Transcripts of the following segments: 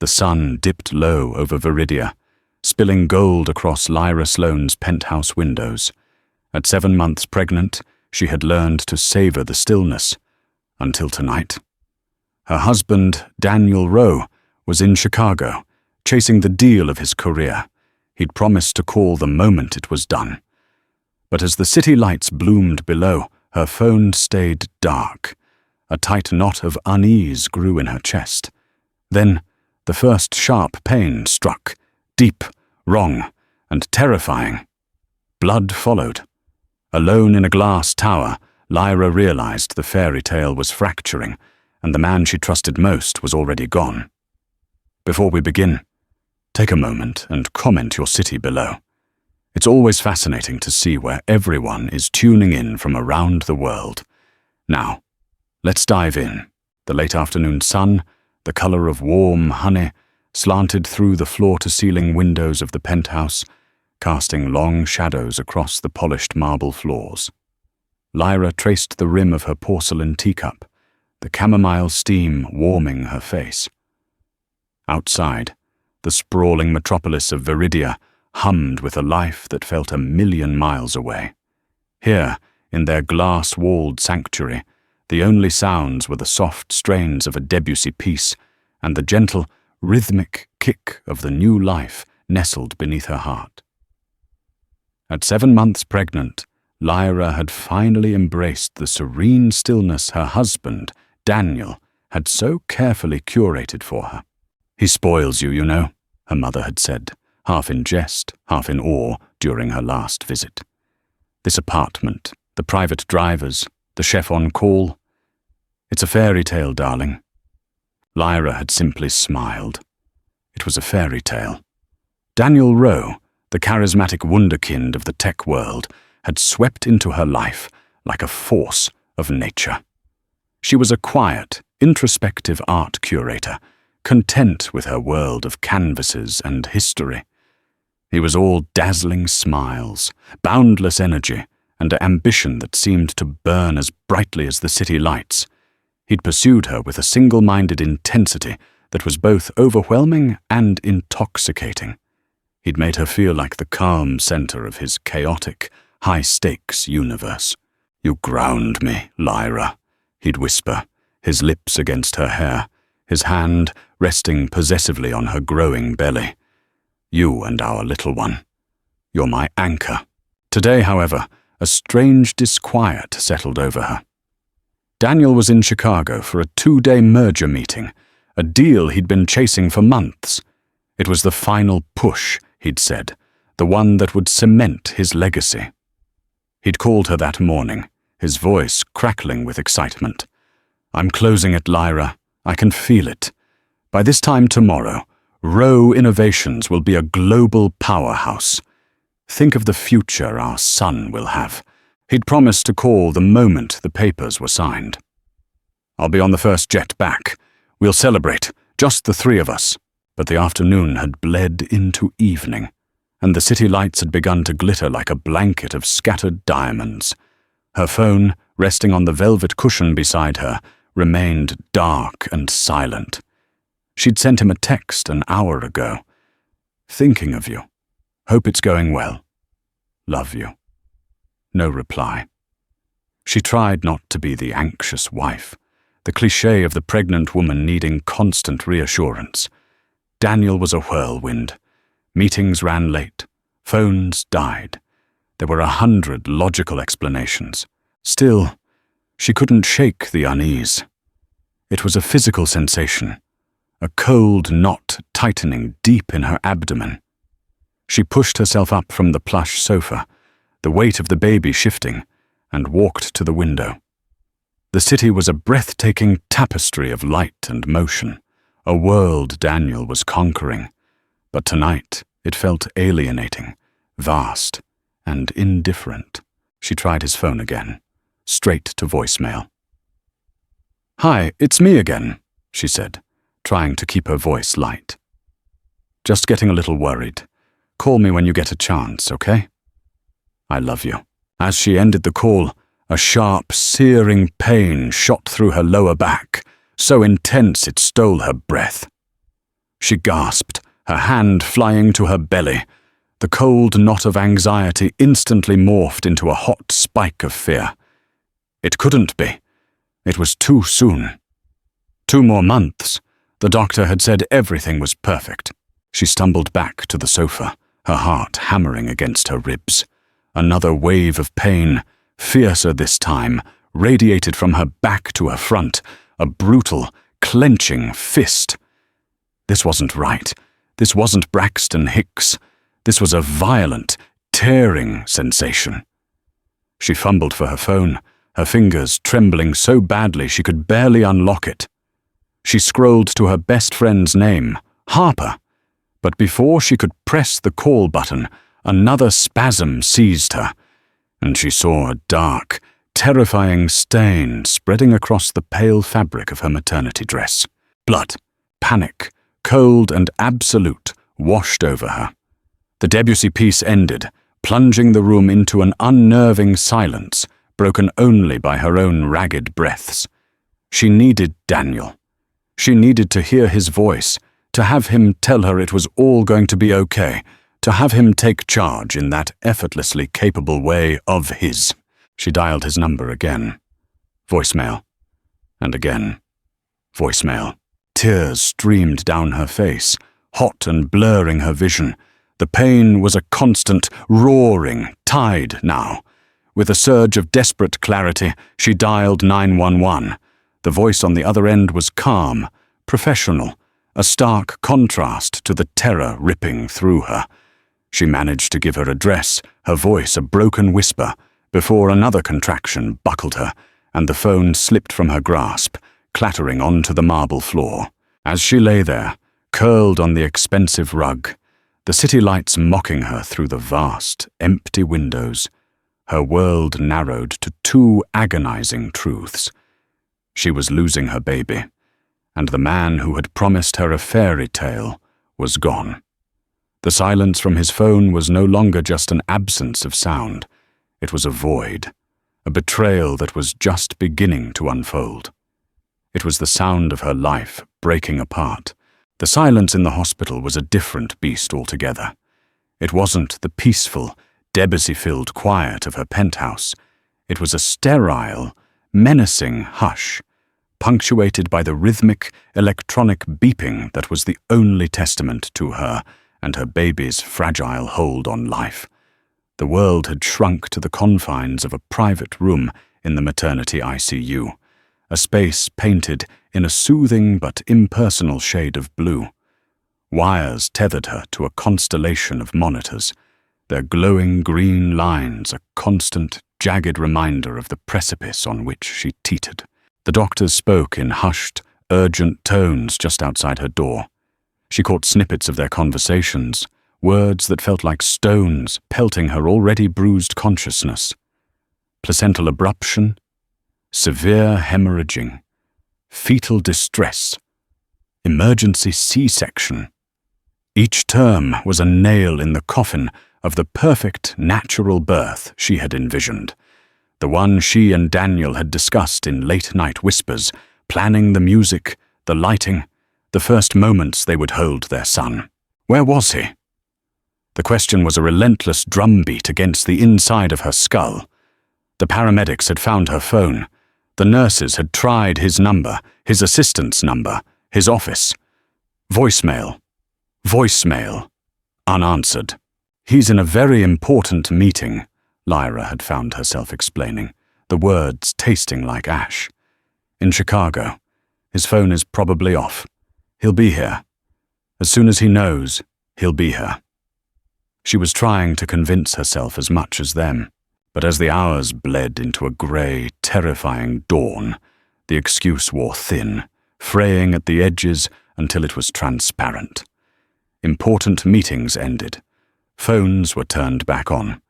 The sun dipped low over Viridia, spilling gold across Lyra Sloane's penthouse windows. At 7 months pregnant, she had learned to savor the stillness, until tonight. Her husband, Daniel Rowe, was in Chicago, chasing the deal of his career. He'd promised to call the moment it was done. But as the city lights bloomed below, her phone stayed dark. A tight knot of unease grew in her chest. Then, the first sharp pain struck, deep, wrong, and terrifying. Blood followed. Alone in a glass tower, Lyra realized the fairy tale was fracturing, and the man she trusted most was already gone. Before we begin, take a moment and comment your city below. It's always fascinating to see where everyone is tuning in from around the world. Now, let's dive in. The late afternoon sun, the color of warm honey, slanted through the floor-to-ceiling windows of the penthouse, casting long shadows across the polished marble floors. Lyra traced the rim of her porcelain teacup, the chamomile steam warming her face. Outside, the sprawling metropolis of Viridia hummed with a life that felt 1,000,000 miles away. Here, in their glass-walled sanctuary, the only sounds were the soft strains of a Debussy piece and the gentle, rhythmic kick of the new life nestled beneath her heart. At 7 months pregnant, Lyra had finally embraced the serene stillness her husband, Daniel, had so carefully curated for her. "He spoils you, you know," her mother had said, half in jest, half in awe, during her last visit. "This apartment, the private drivers, the chef on call. It's a fairy tale, darling." Lyra had simply smiled. It was a fairy tale. Daniel Rowe, the charismatic wunderkind of the tech world, had swept into her life like a force of nature. She was a quiet, introspective art curator, content with her world of canvases and history. He was all dazzling smiles, boundless energy, and ambition that seemed to burn as brightly as the city lights. He'd pursued her with a single-minded intensity that was both overwhelming and intoxicating. He'd made her feel like the calm center of his chaotic, high-stakes universe. "You ground me, Lyra," he'd whisper, his lips against her hair, his hand resting possessively on her growing belly. "You and our little one. You're my anchor." Today, however, a strange disquiet settled over her. Daniel was in Chicago for a 2-day merger meeting, a deal he'd been chasing for months. It was the final push, he'd said, the one that would cement his legacy. He'd called her that morning, his voice crackling with excitement. "I'm closing it, Lyra. I can feel it. By this time tomorrow, Rowe Innovations will be a global powerhouse. Think of the future our son will have." He'd promised to call the moment the papers were signed. "I'll be on the first jet back. We'll celebrate, just the 3 of us." But the afternoon had bled into evening, and the city lights had begun to glitter like a blanket of scattered diamonds. Her phone, resting on the velvet cushion beside her, remained dark and silent. She'd sent him a text an hour ago. "Thinking of you. Hope it's going well. Love you." No reply. She tried not to be the anxious wife, the cliché of the pregnant woman needing constant reassurance. Daniel was a whirlwind. Meetings ran late. Phones died. There were 100 logical explanations. Still, she couldn't shake the unease. It was a physical sensation, a cold knot tightening deep in her abdomen. She pushed herself up from the plush sofa, the weight of the baby shifting, and walked to the window. The city was a breathtaking tapestry of light and motion, a world Daniel was conquering. But tonight it felt alienating, vast, and indifferent. She tried his phone again, straight to voicemail. "Hi, it's me again," she said, trying to keep her voice light. "Just getting a little worried. Call me when you get a chance, okay? I love you." As she ended the call, a sharp, searing pain shot through her lower back, so intense it stole her breath. She gasped, her hand flying to her belly. The cold knot of anxiety instantly morphed into a hot spike of fear. It couldn't be. It was too soon. 2 more months. The doctor had said everything was perfect. She stumbled back to the sofa, her heart hammering against her ribs. Another wave of pain, fiercer this time, radiated from her back to her front, a brutal, clenching fist. This wasn't right. This wasn't Braxton Hicks. This was a violent, tearing sensation. She fumbled for her phone, her fingers trembling so badly she could barely unlock it. She scrolled to her best friend's name, Harper, but before she could press the call button, another spasm seized her, and she saw a dark, terrifying stain spreading across the pale fabric of her maternity dress. Blood, panic, cold and absolute, washed over her. The Debussy piece ended, plunging the room into an unnerving silence, broken only by her own ragged breaths. She needed Daniel. She needed to hear his voice, to have him tell her it was all going to be okay, to have him take charge in that effortlessly capable way of his. She dialed his number again. Voicemail. And again. Voicemail. Tears streamed down her face, hot and blurring her vision. The pain was a constant, roaring tide now. With a surge of desperate clarity, she dialed 911. The voice on the other end was calm, professional, a stark contrast to the terror ripping through her. She managed to give her address, her voice a broken whisper, before another contraction buckled her, and the phone slipped from her grasp, clattering onto the marble floor. As she lay there, curled on the expensive rug, the city lights mocking her through the vast, empty windows, her world narrowed to 2 agonizing truths. She was losing her baby, and the man who had promised her a fairy tale was gone. The silence from his phone was no longer just an absence of sound. It was a void, a betrayal that was just beginning to unfold. It was the sound of her life breaking apart. The silence in the hospital was a different beast altogether. It wasn't the peaceful, Debussy-filled quiet of her penthouse. It was a sterile, menacing hush, punctuated by the rhythmic, electronic beeping that was the only testament to her and her baby's fragile hold on life. The world had shrunk to the confines of a private room in the maternity ICU, a space painted in a soothing but impersonal shade of blue. Wires tethered her to a constellation of monitors, their glowing green lines a constant, jagged reminder of the precipice on which she teetered. The doctors spoke in hushed, urgent tones just outside her door. She caught snippets of their conversations, words that felt like stones pelting her already bruised consciousness. Placental abruption, severe hemorrhaging, fetal distress, emergency C-section. Each term was a nail in the coffin of the perfect natural birth she had envisioned, the one she and Daniel had discussed in late-night whispers, planning the music, the lighting, the first moments they would hold their son. Where was he? The question was a relentless drumbeat against the inside of her skull. The paramedics had found her phone. The nurses had tried his number, his assistant's number, his office. Voicemail. Voicemail. Unanswered. He's in a very important meeting, Lyra had found herself explaining, the words tasting like ash. In Chicago. His phone is probably off. He'll be here. As soon as he knows, he'll be here. She was trying to convince herself as much as them, but as the hours bled into a grey, terrifying dawn, the excuse wore thin, fraying at the edges until it was transparent. Important meetings ended. Phones were turned back on.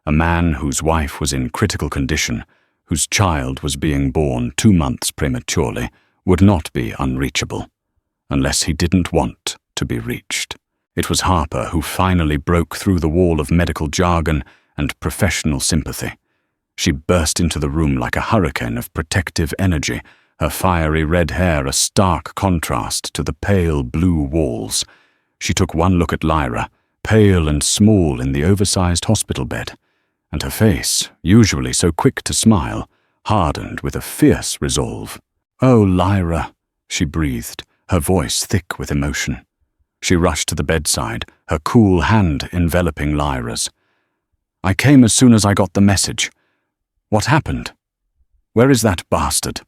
A man whose wife was in critical condition, whose child was being born 2 months prematurely, would not be unreachable, unless he didn't want to be reached. It was Harper who finally broke through the wall of medical jargon and professional sympathy. She burst into the room like a hurricane of protective energy, her fiery red hair a stark contrast to the pale blue walls. She took one look at Lyra, pale and small in the oversized hospital bed, and her face, usually so quick to smile, hardened with a fierce resolve. "Oh, Lyra," she breathed, her voice thick with emotion. She rushed to the bedside, her cool hand enveloping Lyra's. "I came as soon as I got the message. What happened? Where is that bastard?"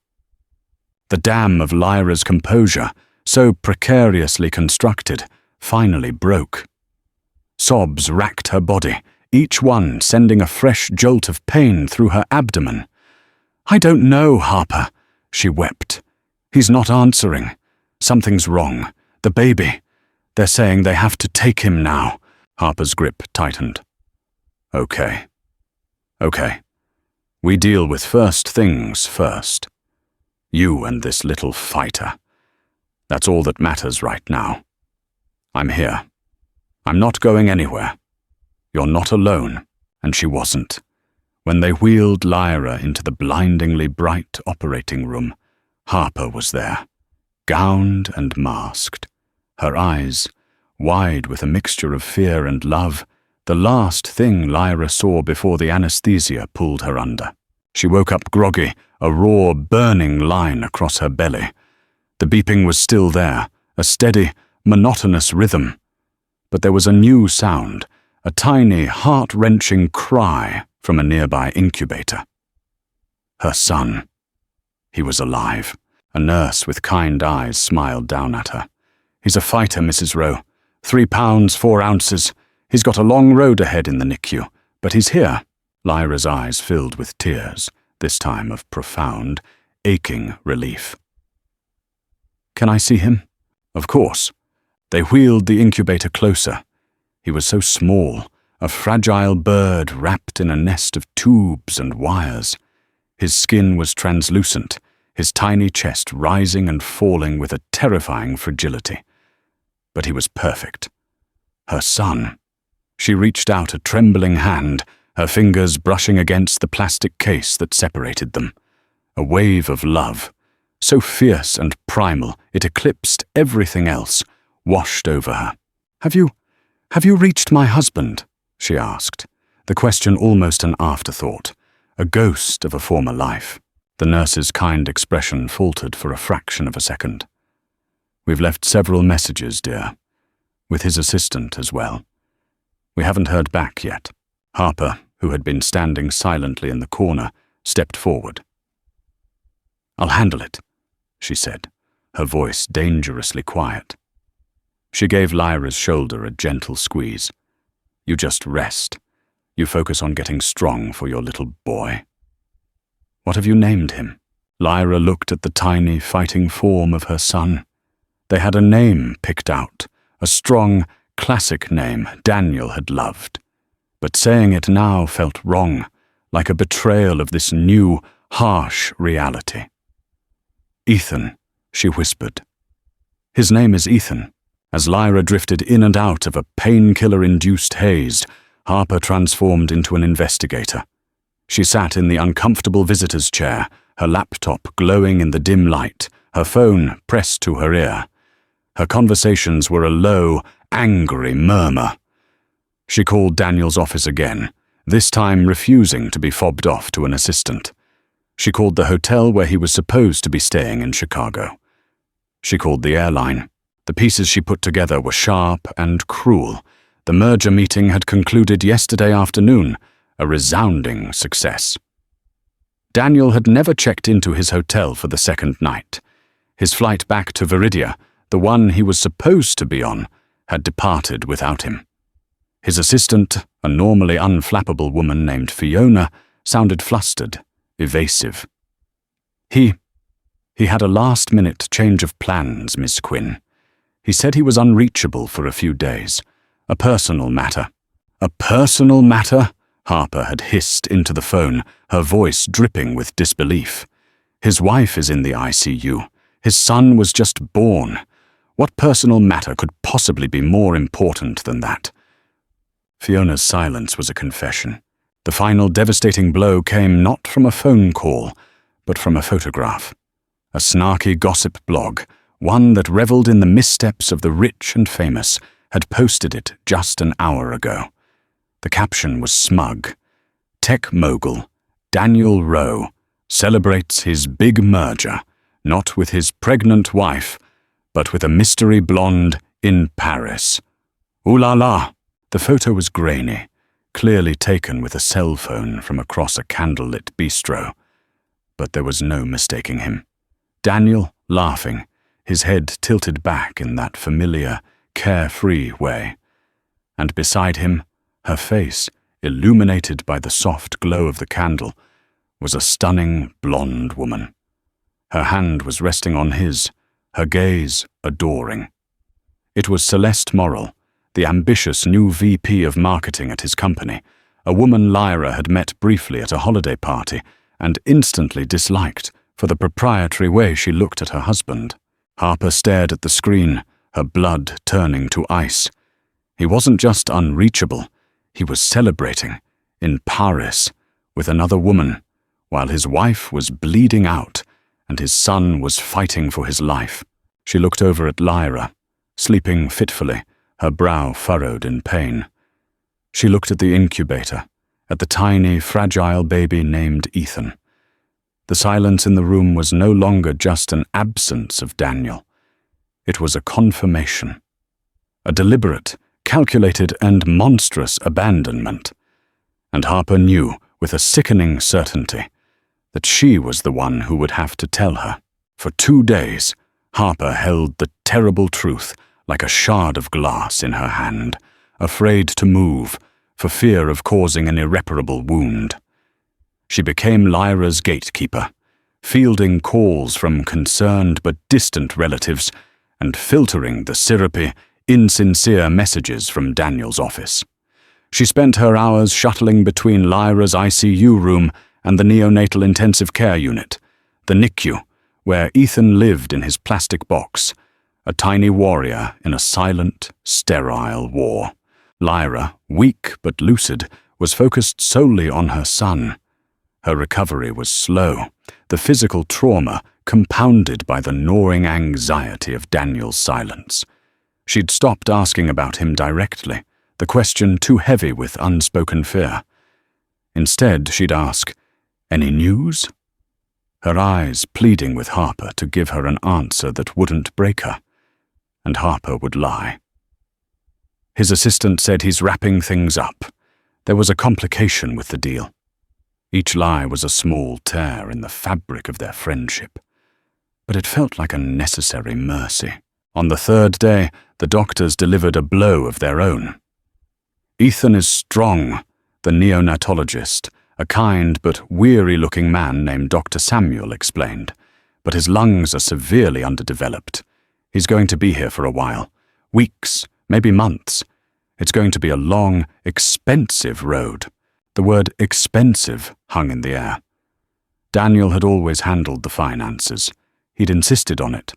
The dam of Lyra's composure, so precariously constructed, finally broke. Sobs racked her body, each one sending a fresh jolt of pain through her abdomen. "I don't know, Harper," she wept. "He's not answering. Something's wrong. The baby. They're saying they have to take him now." Harper's grip tightened. Okay. We deal with first things first. You and this little fighter. That's all that matters right now. I'm here. I'm not going anywhere. You're not alone." And she wasn't. When they wheeled Lyra into the blindingly bright operating room, Harper was there, gowned and masked. Her eyes, wide with a mixture of fear and love, the last thing Lyra saw before the anesthesia pulled her under. She woke up groggy, a raw, burning line across her belly. The beeping was still there, a steady, monotonous rhythm. But there was a new sound, a tiny, heart-wrenching cry from a nearby incubator. Her son. He was alive. A nurse with kind eyes smiled down at her. "He's a fighter, Mrs. Rowe. 3 pounds, 4 ounces. He's got a long road ahead in the NICU, but he's here." Lyra's eyes filled with tears, this time of profound, aching relief. "Can I see him?" "Of course." They wheeled the incubator closer. He was so small, a fragile bird wrapped in a nest of tubes and wires. His skin was translucent, his tiny chest rising and falling with a terrifying fragility. But he was perfect. Her son. She reached out a trembling hand, her fingers brushing against the plastic case that separated them. A wave of love, so fierce and primal it eclipsed everything else, washed over her. Have you reached my husband?" she asked, the question almost an afterthought, a ghost of a former life. The nurse's kind expression faltered for a fraction of a second. "We've left several messages, dear, with his assistant as well. We haven't heard back yet." Harper, who had been standing silently in the corner, stepped forward. "I'll handle it," she said, her voice dangerously quiet. She gave Lyra's shoulder a gentle squeeze. "You just rest. You focus on getting strong for your little boy." "What have you named him?" Lyra looked at the tiny, fighting form of her son. They had a name picked out, a strong, classic name Daniel had loved. But saying it now felt wrong, like a betrayal of this new, harsh reality. "Ethan," she whispered. "His name is Ethan." As Lyra drifted in and out of a painkiller-induced haze, Harper transformed into an investigator. She sat in the uncomfortable visitor's chair, her laptop glowing in the dim light, her phone pressed to her ear. Her conversations were a low, angry murmur. She called Daniel's office again, this time refusing to be fobbed off to an assistant. She called the hotel where he was supposed to be staying in Chicago. She called the airline. The pieces she put together were sharp and cruel. The merger meeting had concluded yesterday afternoon, a resounding success. Daniel had never checked into his hotel for the second night. His flight back to Viridia, the one he was supposed to be on, had departed without him. His assistant, a normally unflappable woman named Fiona, sounded flustered, evasive. He had a last-minute change of plans, Miss Quinn. He said he was unreachable for a few days. A personal matter. "A personal matter?" Harper had hissed into the phone, her voice dripping with disbelief. "His wife is in the ICU. His son was just born. What personal matter could possibly be more important than that?" Fiona's silence was a confession. The final devastating blow came not from a phone call, but from a photograph. A snarky gossip blog, one that reveled in the missteps of the rich and famous, had posted it just an hour ago. The caption was smug. Tech mogul Daniel Rowe celebrates his big merger, not with his pregnant wife, but with a mystery blonde in Paris. Ooh la la! The photo was grainy, clearly taken with a cell phone from across a candlelit bistro. But there was no mistaking him. Daniel, laughing, his head tilted back in that familiar, carefree way. And beside him, her face, illuminated by the soft glow of the candle, was a stunning blonde woman. Her hand was resting on his, her gaze adoring. It was Celeste Morrill, the ambitious new VP of marketing at his company, a woman Lyra had met briefly at a holiday party and instantly disliked for the proprietary way she looked at her husband. Harper stared at the screen, her blood turning to ice. He wasn't just unreachable, he was celebrating, in Paris, with another woman, while his wife was bleeding out and his son was fighting for his life. She looked over at Lyra, sleeping fitfully, her brow furrowed in pain. She looked at the incubator, at the tiny, fragile baby named Ethan. The silence in the room was no longer just an absence of Daniel. It was a confirmation. A deliberate, calculated, and monstrous abandonment. And Harper knew, with a sickening certainty, that she was the one who would have to tell her. For 2 days, Harper held the terrible truth like a shard of glass in her hand, afraid to move, for fear of causing an irreparable wound. She became Lyra's gatekeeper, fielding calls from concerned but distant relatives and filtering the syrupy, insincere messages from Daniel's office. She spent her hours shuttling between Lyra's ICU room and the neonatal intensive care unit, the NICU, where Ethan lived in his plastic box, a tiny warrior in a silent, sterile war. Lyra, weak but lucid, was focused solely on her son. Her recovery was slow, the physical trauma compounded by the gnawing anxiety of Daniel's silence. She'd stopped asking about him directly, the question too heavy with unspoken fear. Instead, she'd ask, "Any news?" Her eyes pleading with Harper to give her an answer that wouldn't break her. And Harper would lie. His assistant said he's wrapping things up. There was a complication with the deal. Each lie was a small tear in the fabric of their friendship. But it felt like a necessary mercy. On the 3rd day, the doctors delivered a blow of their own. Ethan is strong, the neonatologist, a kind but weary-looking man named Dr. Samuel explained, but his lungs are severely underdeveloped. He's going to be here for a while, weeks, maybe months. It's going to be a long, expensive road. The word expensive hung in the air. Daniel had always handled the finances. He'd insisted on it.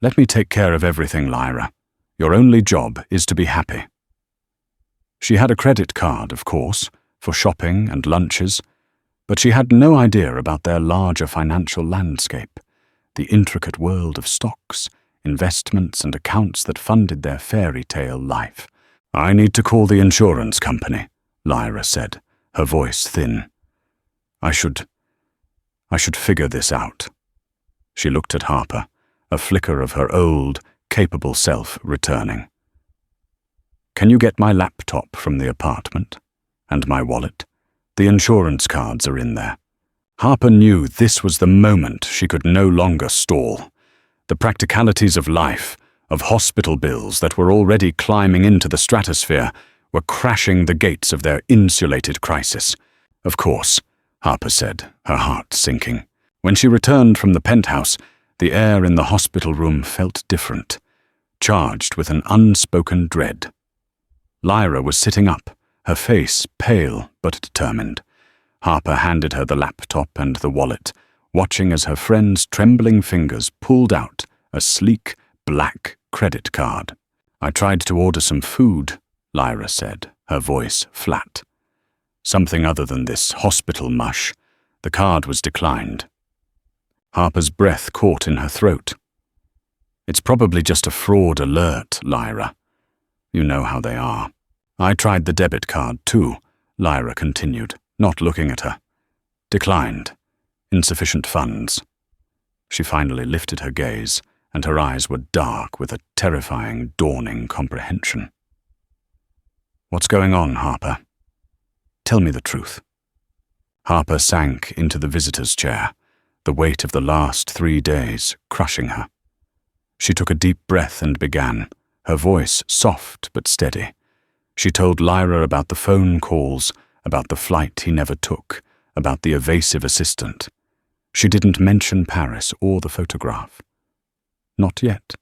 "Let me take care of everything, Lyra. Your only job is to be happy." She had a credit card, of course, for shopping and lunches, but she had no idea about their larger financial landscape, the intricate world of stocks, investments, and accounts that funded their fairy tale life. "I need to call the insurance company," Lyra said, her voice thin. I should figure this out." She looked at Harper, a flicker of her old, capable self returning. "Can you get my laptop from the apartment? And my wallet? The insurance cards are in there." Harper knew this was the moment she could no longer stall. The practicalities of life, of hospital bills that were already climbing into the stratosphere, were crashing the gates of their insulated crisis. "Of course," Harper said, her heart sinking. When she returned from the penthouse, the air in the hospital room felt different, charged with an unspoken dread. Lyra was sitting up, her face pale but determined. Harper handed her the laptop and the wallet, watching as her friend's trembling fingers pulled out a sleek, black credit card. "I tried to order some food," Lyra said, her voice flat. "Something other than this hospital mush. The card was declined." Harper's breath caught in her throat. "It's probably just a fraud alert, Lyra. You know how they are." "I tried the debit card too," Lyra continued, not looking at her. "Declined. Insufficient funds." She finally lifted her gaze, and her eyes were dark with a terrifying, dawning comprehension. "What's going on, Harper? Tell me the truth." Harper sank into the visitor's chair, the weight of the last 3 days crushing her. She took a deep breath and began, her voice soft but steady. She told Lyra about the phone calls, about the flight he never took, about the evasive assistant. She didn't mention Paris or the photograph. Not yet.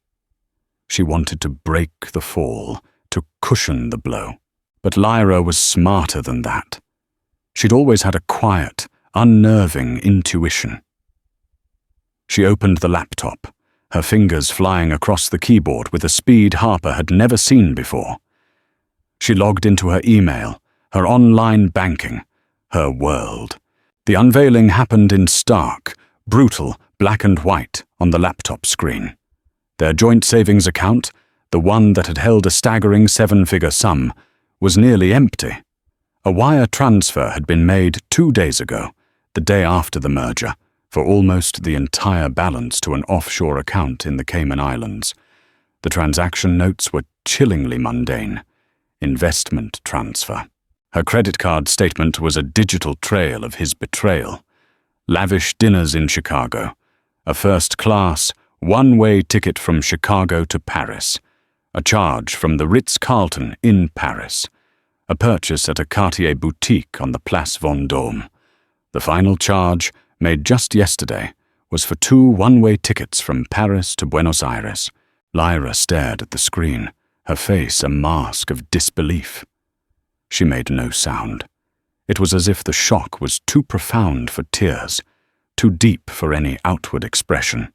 She wanted to break the fall, to cushion the blow. But Lyra was smarter than that. She'd always had a quiet, unnerving intuition. She opened the laptop, her fingers flying across the keyboard with a speed Harper had never seen before. She logged into her email, her online banking, her world. The unveiling happened in stark, brutal black and white on the laptop screen. Their joint savings account, the one that had held a staggering 7-figure sum, was nearly empty. A wire transfer had been made 2 days ago, the day after the merger, for almost the entire balance to an offshore account in the Cayman Islands. The transaction notes were chillingly mundane. Investment transfer. Her credit card statement was a digital trail of his betrayal. Lavish dinners in Chicago. A first-class, one-way ticket from Chicago to Paris. A charge from the Ritz-Carlton in Paris. A purchase at a Cartier boutique on the Place Vendôme. The final charge, made just yesterday, was for 2 one-way tickets from Paris to Buenos Aires. Lyra stared at the screen, her face a mask of disbelief. She made no sound. It was as if the shock was too profound for tears, too deep for any outward expression.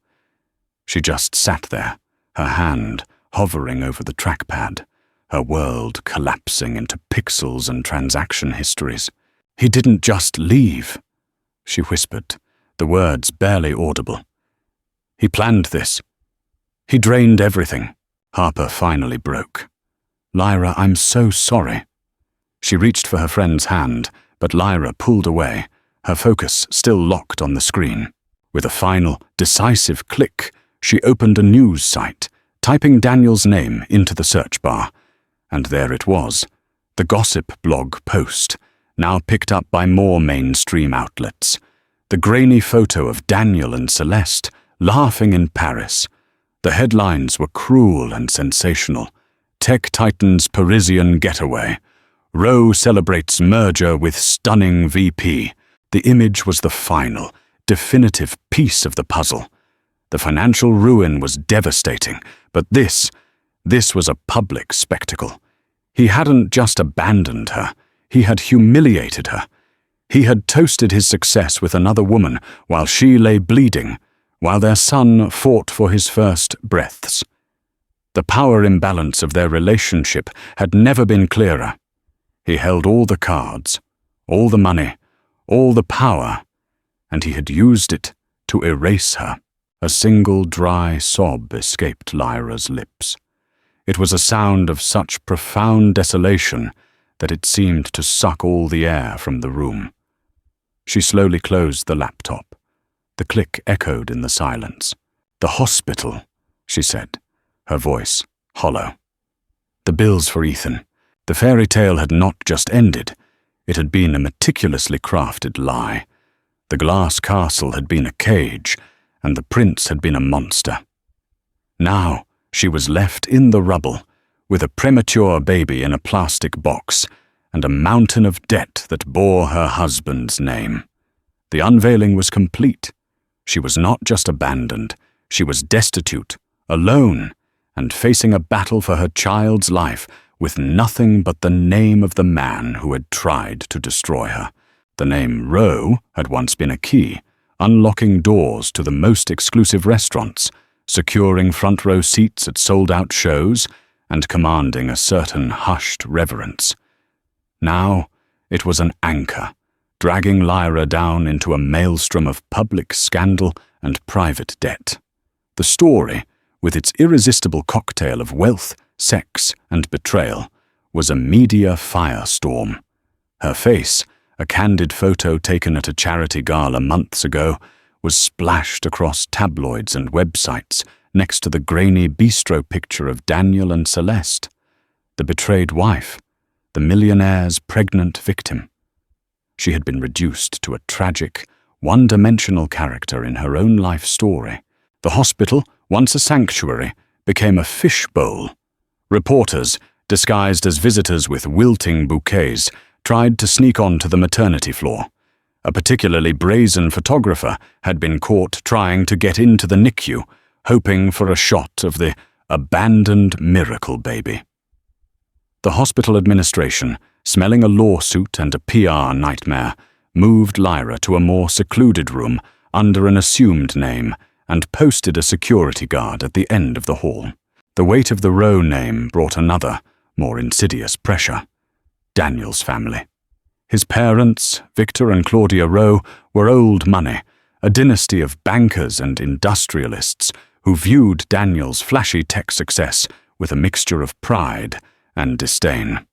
She just sat there, her hand hovering over the trackpad, her world collapsing into pixels and transaction histories. "He didn't just leave," she whispered, the words barely audible. "He planned this. He drained everything." Harper finally broke. "Lyra, I'm so sorry." She reached for her friend's hand, but Lyra pulled away, her focus still locked on the screen. With a final, decisive click, she opened a news site, typing Daniel's name into the search bar. And there it was, the gossip blog post, now picked up by more mainstream outlets. The grainy photo of Daniel and Celeste laughing in Paris. The headlines were cruel and sensational. Tech Titan's Parisian getaway. Rowe celebrates merger with stunning VP. The image was the final, definitive piece of the puzzle. The financial ruin was devastating, but this was a public spectacle. He hadn't just abandoned her, he had humiliated her. He had toasted his success with another woman while she lay bleeding, while their son fought for his first breaths. The power imbalance of their relationship had never been clearer. He held all the cards, all the money, all the power, and he had used it to erase her. A single dry sob escaped Lyra's lips. It was a sound of such profound desolation that it seemed to suck all the air from the room. She slowly closed the laptop. The click echoed in the silence. "The hospital," she said, her voice hollow. "The bills for Ethan." The fairy tale had not just ended. It had been a meticulously crafted lie. The glass castle had been a cage, and the prince had been a monster. Now she was left in the rubble, with a premature baby in a plastic box, and a mountain of debt that bore her husband's name. The unveiling was complete. She was not just abandoned, she was destitute, alone, and facing a battle for her child's life with nothing but the name of the man who had tried to destroy her. The name Rowe had once been a key, unlocking doors to the most exclusive restaurants, securing front-row seats at sold-out shows, and commanding a certain hushed reverence. Now it was an anchor, dragging Lyra down into a maelstrom of public scandal and private debt. The story, with its irresistible cocktail of wealth, sex, and betrayal, was a media firestorm. Her face, a candid photo taken at a charity gala months ago, was splashed across tabloids and websites next to the grainy bistro picture of Daniel and Celeste, the betrayed wife, the millionaire's pregnant victim. She had been reduced to a tragic, one-dimensional character in her own life story. The hospital, once a sanctuary, became a fishbowl. Reporters, disguised as visitors with wilting bouquets, tried to sneak onto the maternity floor. A particularly brazen photographer had been caught trying to get into the NICU, hoping for a shot of the abandoned miracle baby. The hospital administration, smelling a lawsuit and a PR nightmare, moved Lyra to a more secluded room under an assumed name and posted a security guard at the end of the hall. The weight of the Rowe name brought another, more insidious pressure: Daniel's family. His parents, Victor and Claudia Rowe, were old money, a dynasty of bankers and industrialists who viewed Daniel's flashy tech success with a mixture of pride and disdain.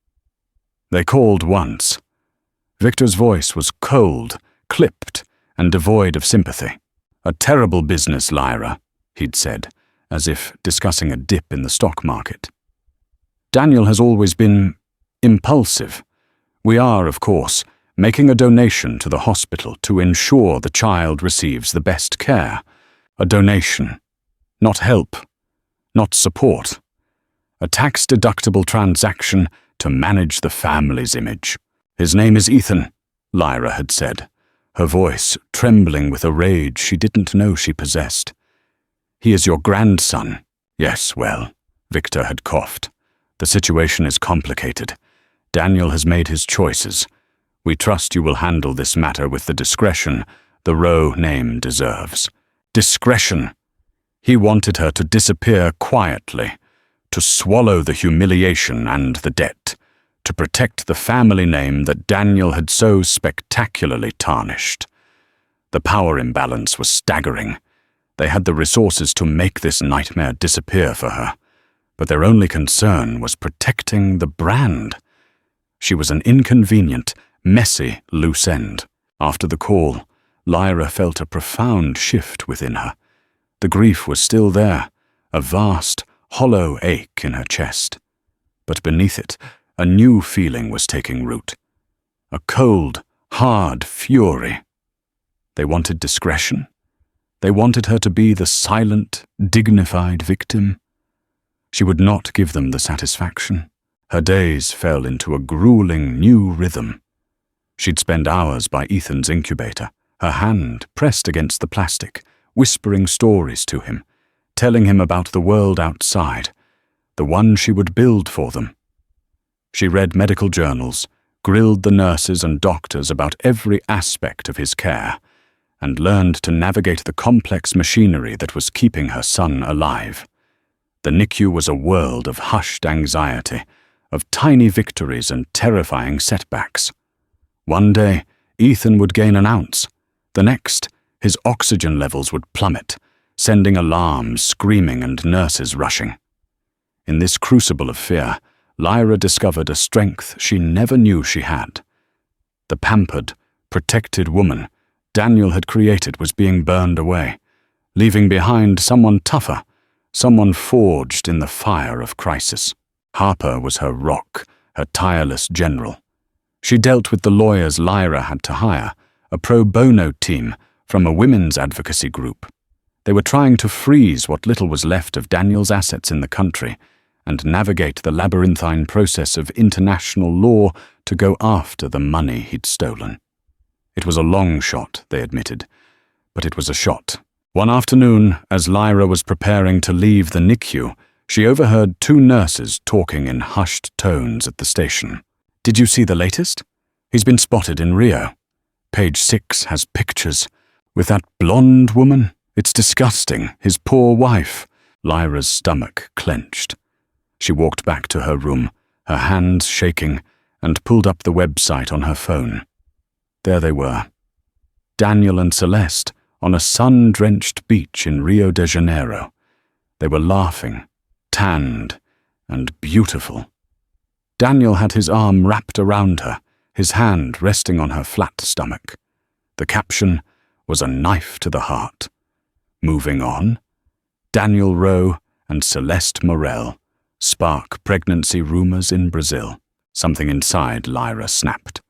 They called once. Victor's voice was cold, clipped, and devoid of sympathy. "A terrible business, Lyra," he'd said, as if discussing a dip in the stock market. "Daniel has always been impulsive. We are, of course, making a donation to the hospital to ensure the child receives the best care. A donation, not help, not support. A tax-deductible transaction to manage the family's image. His name is Ethan," Lyra had said, her voice trembling with a rage she didn't know she possessed. "He is your grandson." "Yes, well," Victor had coughed. "The situation is complicated. Daniel has made his choices. We trust you will handle this matter with the discretion the Rowe name deserves." Discretion. He wanted her to disappear quietly, to swallow the humiliation and the debt, to protect the family name that Daniel had so spectacularly tarnished. The power imbalance was staggering. They had the resources to make this nightmare disappear for her, but their only concern was protecting the brand. She was an inconvenient, messy loose end. After the call, Lyra felt a profound shift within her. The grief was still there, a vast, hollow ache in her chest. But beneath it, a new feeling was taking root. A cold, hard fury. They wanted discretion. They wanted her to be the silent, dignified victim. She would not give them the satisfaction. Her days fell into a grueling new rhythm. She'd spend hours by Ethan's incubator, her hand pressed against the plastic, whispering stories to him, telling him about the world outside, the one she would build for them. She read medical journals, grilled the nurses and doctors about every aspect of his care, and learned to navigate the complex machinery that was keeping her son alive. The NICU was a world of hushed anxiety, of tiny victories and terrifying setbacks. One day, Ethan would gain an ounce. The next, his oxygen levels would plummet, sending alarms screaming and nurses rushing. In this crucible of fear, Lyra discovered a strength she never knew she had. The pampered, protected woman Daniel had created was being burned away, leaving behind someone tougher, someone forged in the fire of crisis. Harper was her rock, her tireless general. She dealt with the lawyers Lyra had to hire, a pro bono team from a women's advocacy group. They were trying to freeze what little was left of Daniel's assets in the country and navigate the labyrinthine process of international law to go after the money he'd stolen. It was a long shot, they admitted, but it was a shot. One afternoon, as Lyra was preparing to leave the NICU, she overheard two nurses talking in hushed tones at the station. "Did you see the latest? He's been spotted in Rio. Page 6 has pictures. With that blonde woman? It's disgusting. His poor wife." Lyra's stomach clenched. She walked back to her room, her hands shaking, and pulled up the website on her phone. There they were. Daniel and Celeste, on a sun-drenched beach in Rio de Janeiro. They were laughing, tanned, and beautiful. Daniel had his arm wrapped around her, his hand resting on her flat stomach. The caption was a knife to the heart. Moving on, Daniel Rowe and Celeste Morel spark pregnancy rumors in Brazil. Something inside Lyra snapped.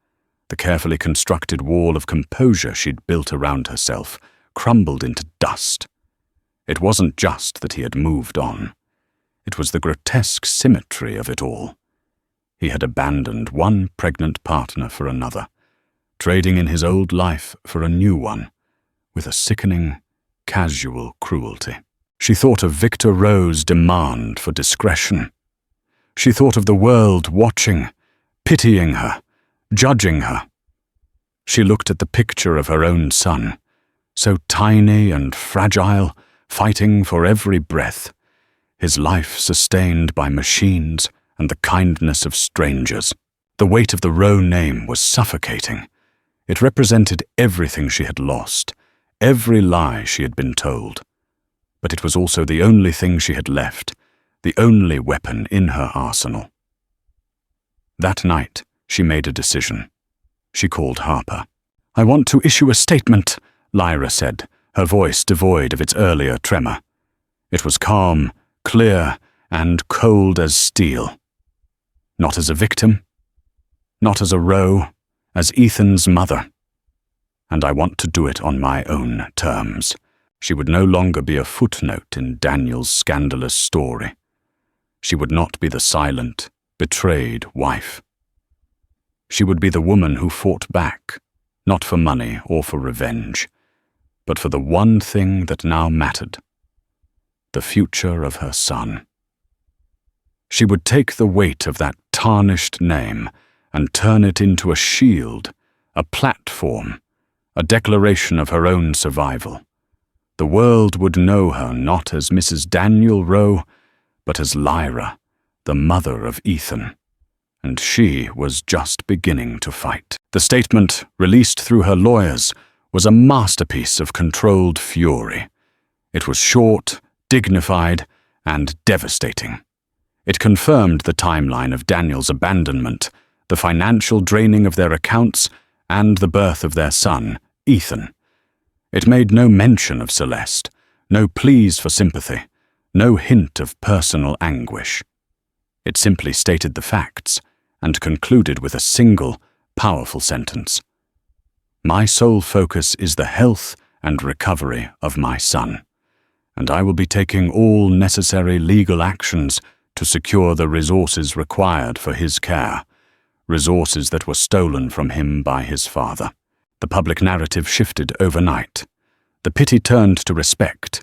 The carefully constructed wall of composure she'd built around herself crumbled into dust. It wasn't just that he had moved on. It was the grotesque symmetry of it all. He had abandoned one pregnant partner for another, trading in his old life for a new one, with a sickening, casual cruelty. She thought of Victor Rowe's demand for discretion. She thought of the world watching, pitying her, judging her. She looked at the picture of her own son, so tiny and fragile, fighting for every breath, his life sustained by machines and the kindness of strangers. The weight of the Rowe name was suffocating. It represented everything she had lost, every lie she had been told. But it was also the only thing she had left, the only weapon in her arsenal. That night, she made a decision. She called Harper. "I want to issue a statement," Lyra said, her voice devoid of its earlier tremor. It was calm, clear, and cold as steel. Not as a victim, not as a Rowe, as Ethan's mother. And I want to do it on my own terms. She would no longer be a footnote in Daniel's scandalous story. She would not be the silent, betrayed wife. She would be the woman who fought back, not for money or for revenge, but for the one thing that now mattered, the future of her son. She would take the weight of that tarnished name and turn it into a shield, a platform, a declaration of her own survival. The world would know her not as Mrs. Daniel Rowe, but as Lyra, the mother of Ethan. And she was just beginning to fight. The statement, released through her lawyers, was a masterpiece of controlled fury. It was short, dignified, and devastating. It confirmed the timeline of Daniel's abandonment, the financial draining of their accounts, and the birth of their son, Ethan. It made no mention of Celeste, no pleas for sympathy, no hint of personal anguish. It simply stated the facts and concluded with a single, powerful sentence. My sole focus is the health and recovery of my son, and I will be taking all necessary legal actions to secure the resources required for his care, resources that were stolen from him by his father. The public narrative shifted overnight. The pity turned to respect,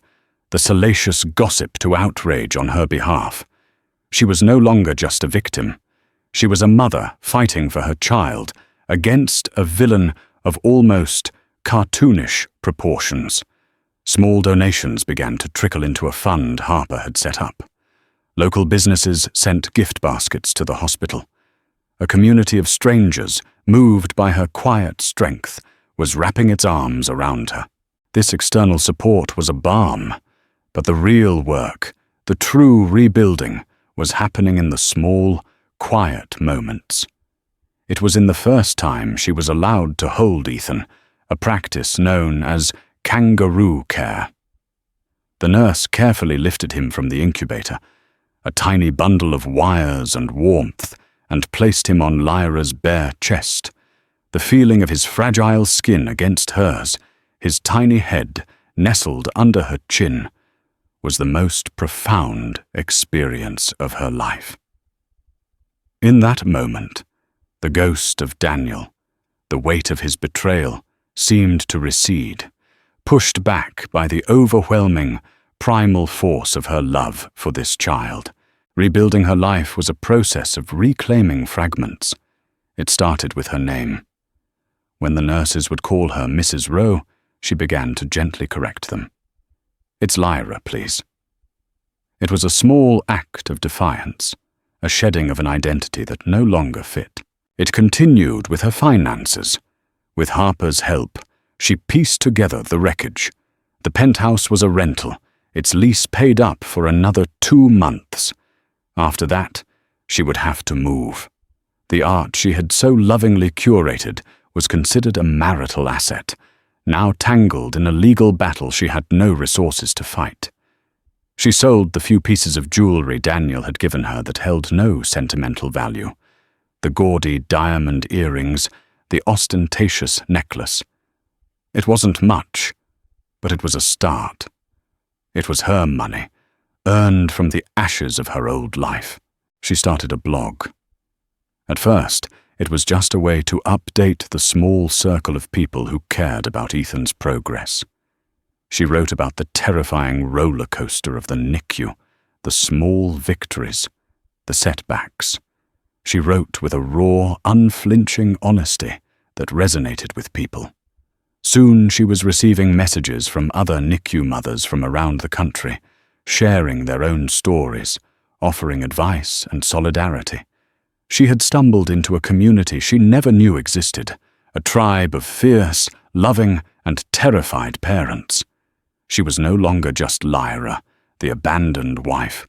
the salacious gossip to outrage on her behalf. She was no longer just a victim. She was a mother fighting for her child against a villain of almost cartoonish proportions. Small donations began to trickle into a fund Harper had set up. Local businesses sent gift baskets to the hospital. A community of strangers, moved by her quiet strength, was wrapping its arms around her. This external support was a balm, but the real work, the true rebuilding, was happening in the small, quiet moments. It was in the first time she was allowed to hold Ethan, a practice known as Kangaroo care. The nurse carefully lifted him from the incubator, a tiny bundle of wires and warmth, and placed him on Lyra's bare chest. The feeling of his fragile skin against hers, his tiny head nestled under her chin, was the most profound experience of her life. In that moment, the ghost of Daniel, the weight of his betrayal, seemed to recede, pushed back by the overwhelming, primal force of her love for this child. Rebuilding her life was a process of reclaiming fragments. It started with her name. When the nurses would call her Mrs. Rowe, she began to gently correct them. "It's Lyra, please." It was a small act of defiance, a shedding of an identity that no longer fit. It continued with her finances. With Harper's help, she pieced together the wreckage, The penthouse was a rental, its lease paid up for another 2 months. After that, she would have to move. The art she had so lovingly curated was considered a marital asset, now tangled in a legal battle she had no resources to fight. She sold the few pieces of jewelry Daniel had given her that held no sentimental value. The gaudy diamond earrings, the ostentatious necklace. It wasn't much, but it was a start. It was her money, earned from the ashes of her old life. She started a blog. At first, it was just a way to update the small circle of people who cared about Ethan's progress. She wrote about the terrifying roller coaster of the NICU, the small victories, the setbacks. She wrote with a raw, unflinching honesty that resonated with people. Soon she was receiving messages from other NICU mothers from around the country, sharing their own stories, offering advice and solidarity. She had stumbled into a community she never knew existed, a tribe of fierce, loving, and terrified parents. She was no longer just Lyra, the abandoned wife.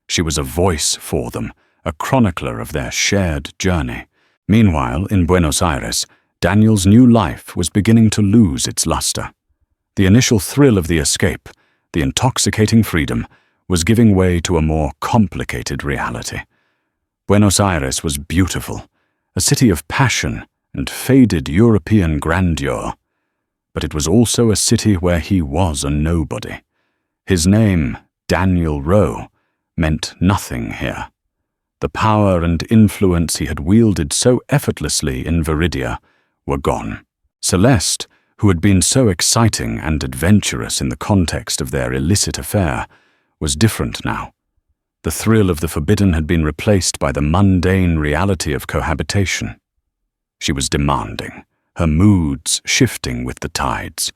She was a voice for them, a chronicler of their shared journey. Meanwhile, in Buenos Aires, Daniel's new life was beginning to lose its luster. The initial thrill of the escape, the intoxicating freedom, was giving way to a more complicated reality. Buenos Aires was beautiful, a city of passion and faded European grandeur. But it was also a city where he was a nobody. His name, Daniel Rowe, meant nothing here. The power and influence he had wielded so effortlessly in Viridia were gone. Celeste, who had been so exciting and adventurous in the context of their illicit affair, was different now. The thrill of the forbidden had been replaced by the mundane reality of cohabitation. She was demanding, her moods shifting with the tides.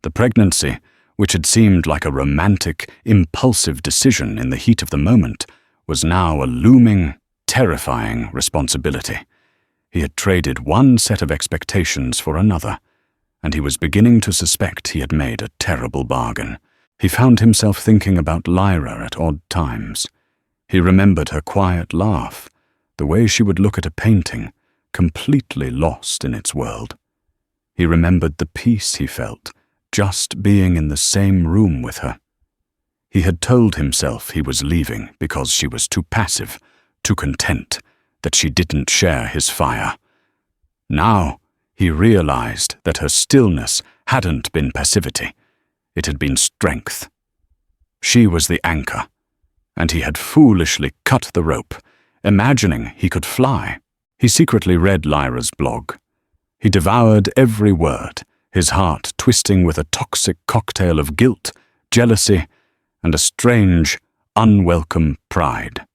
The pregnancy, which had seemed like a romantic, impulsive decision in the heat of the moment, was now a looming, terrifying responsibility. He had traded one set of expectations for another, and he was beginning to suspect he had made a terrible bargain. He found himself thinking about Lyra at odd times. He remembered her quiet laugh, the way she would look at a painting, completely lost in its world. He remembered the peace he felt, just being in the same room with her. He had told himself he was leaving because she was too passive, too content, that she didn't share his fire. Now he realized that her stillness hadn't been passivity. It had been strength. She was the anchor, and he had foolishly cut the rope, imagining he could fly. He secretly read Lyra's blog. He devoured every word, his heart twisting with a toxic cocktail of guilt, jealousy, and a strange, unwelcome pride.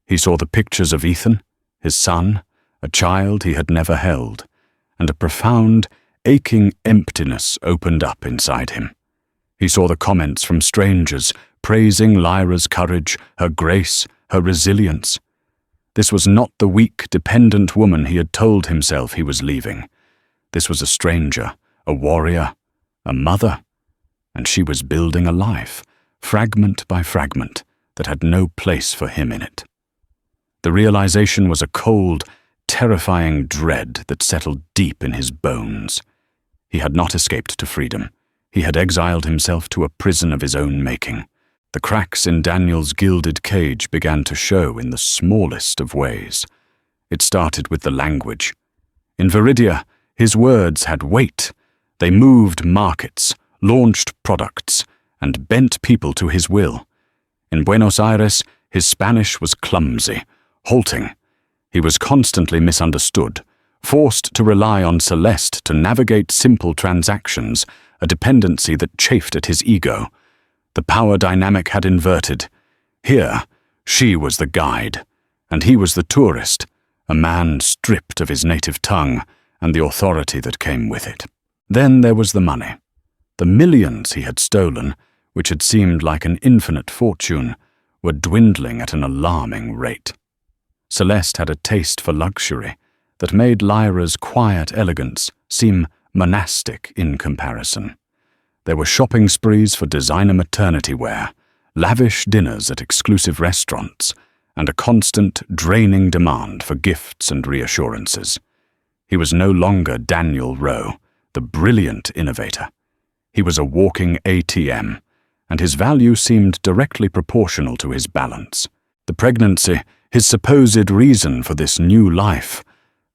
He saw the pictures of Ethan, his son, a child he had never held, and a profound, aching emptiness opened up inside him. He saw the comments from strangers praising Lyra's courage, her grace, her resilience. This was not the weak, dependent woman he had told himself he was leaving. This was a stranger, a warrior, a mother, and she was building a life, fragment by fragment, that had no place for him in it. The realization was a cold, terrifying dread that settled deep in his bones. He had not escaped to freedom. He had exiled himself to a prison of his own making. The cracks in Daniel's gilded cage began to show in the smallest of ways. It started with the language. In Viridia, his words had weight. They moved markets, launched products, and bent people to his will. In Buenos Aires, his Spanish was clumsy, halting. He was constantly misunderstood, forced to rely on Celeste to navigate simple transactions, a dependency that chafed at his ego. The power dynamic had inverted. Here, she was the guide, and he was the tourist, a man stripped of his native tongue and the authority that came with it. Then there was the money. The millions he had stolen, which had seemed like an infinite fortune, were dwindling at an alarming rate. Celeste had a taste for luxury that made Lyra's quiet elegance seem monastic in comparison. There were shopping sprees for designer maternity wear, lavish dinners at exclusive restaurants, and a constant, draining demand for gifts and reassurances. He was no longer Daniel Rowe, the brilliant innovator. He was a walking ATM, and his value seemed directly proportional to his balance. The pregnancy, his supposed reason for this new life,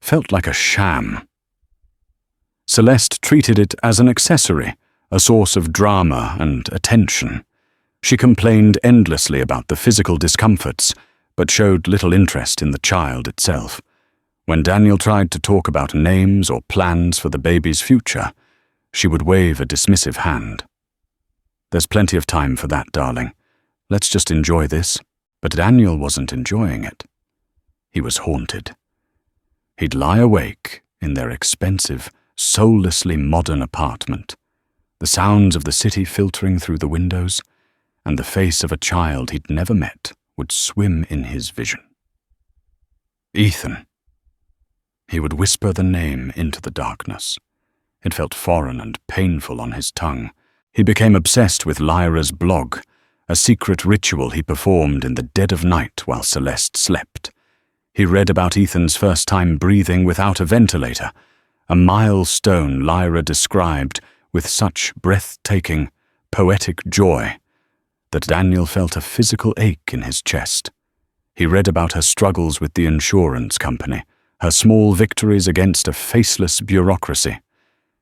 felt like a sham. Celeste treated it as an accessory, a source of drama and attention. She complained endlessly about the physical discomforts, but showed little interest in the child itself. When Daniel tried to talk about names or plans for the baby's future, she would wave a dismissive hand. "There's plenty of time for that, darling. Let's just enjoy this." But Daniel wasn't enjoying it. He was haunted. He'd lie awake in their expensive, soullessly modern apartment, the sounds of the city filtering through the windows, and the face of a child he'd never met would swim in his vision. Ethan. He would whisper the name into the darkness. It felt foreign and painful on his tongue. He became obsessed with Lyra's blog, a secret ritual he performed in the dead of night while Celeste slept. He read about Ethan's first time breathing without a ventilator, a milestone Lyra described with such breathtaking, poetic joy that Daniel felt a physical ache in his chest. He read about her struggles with the insurance company, her small victories against a faceless bureaucracy.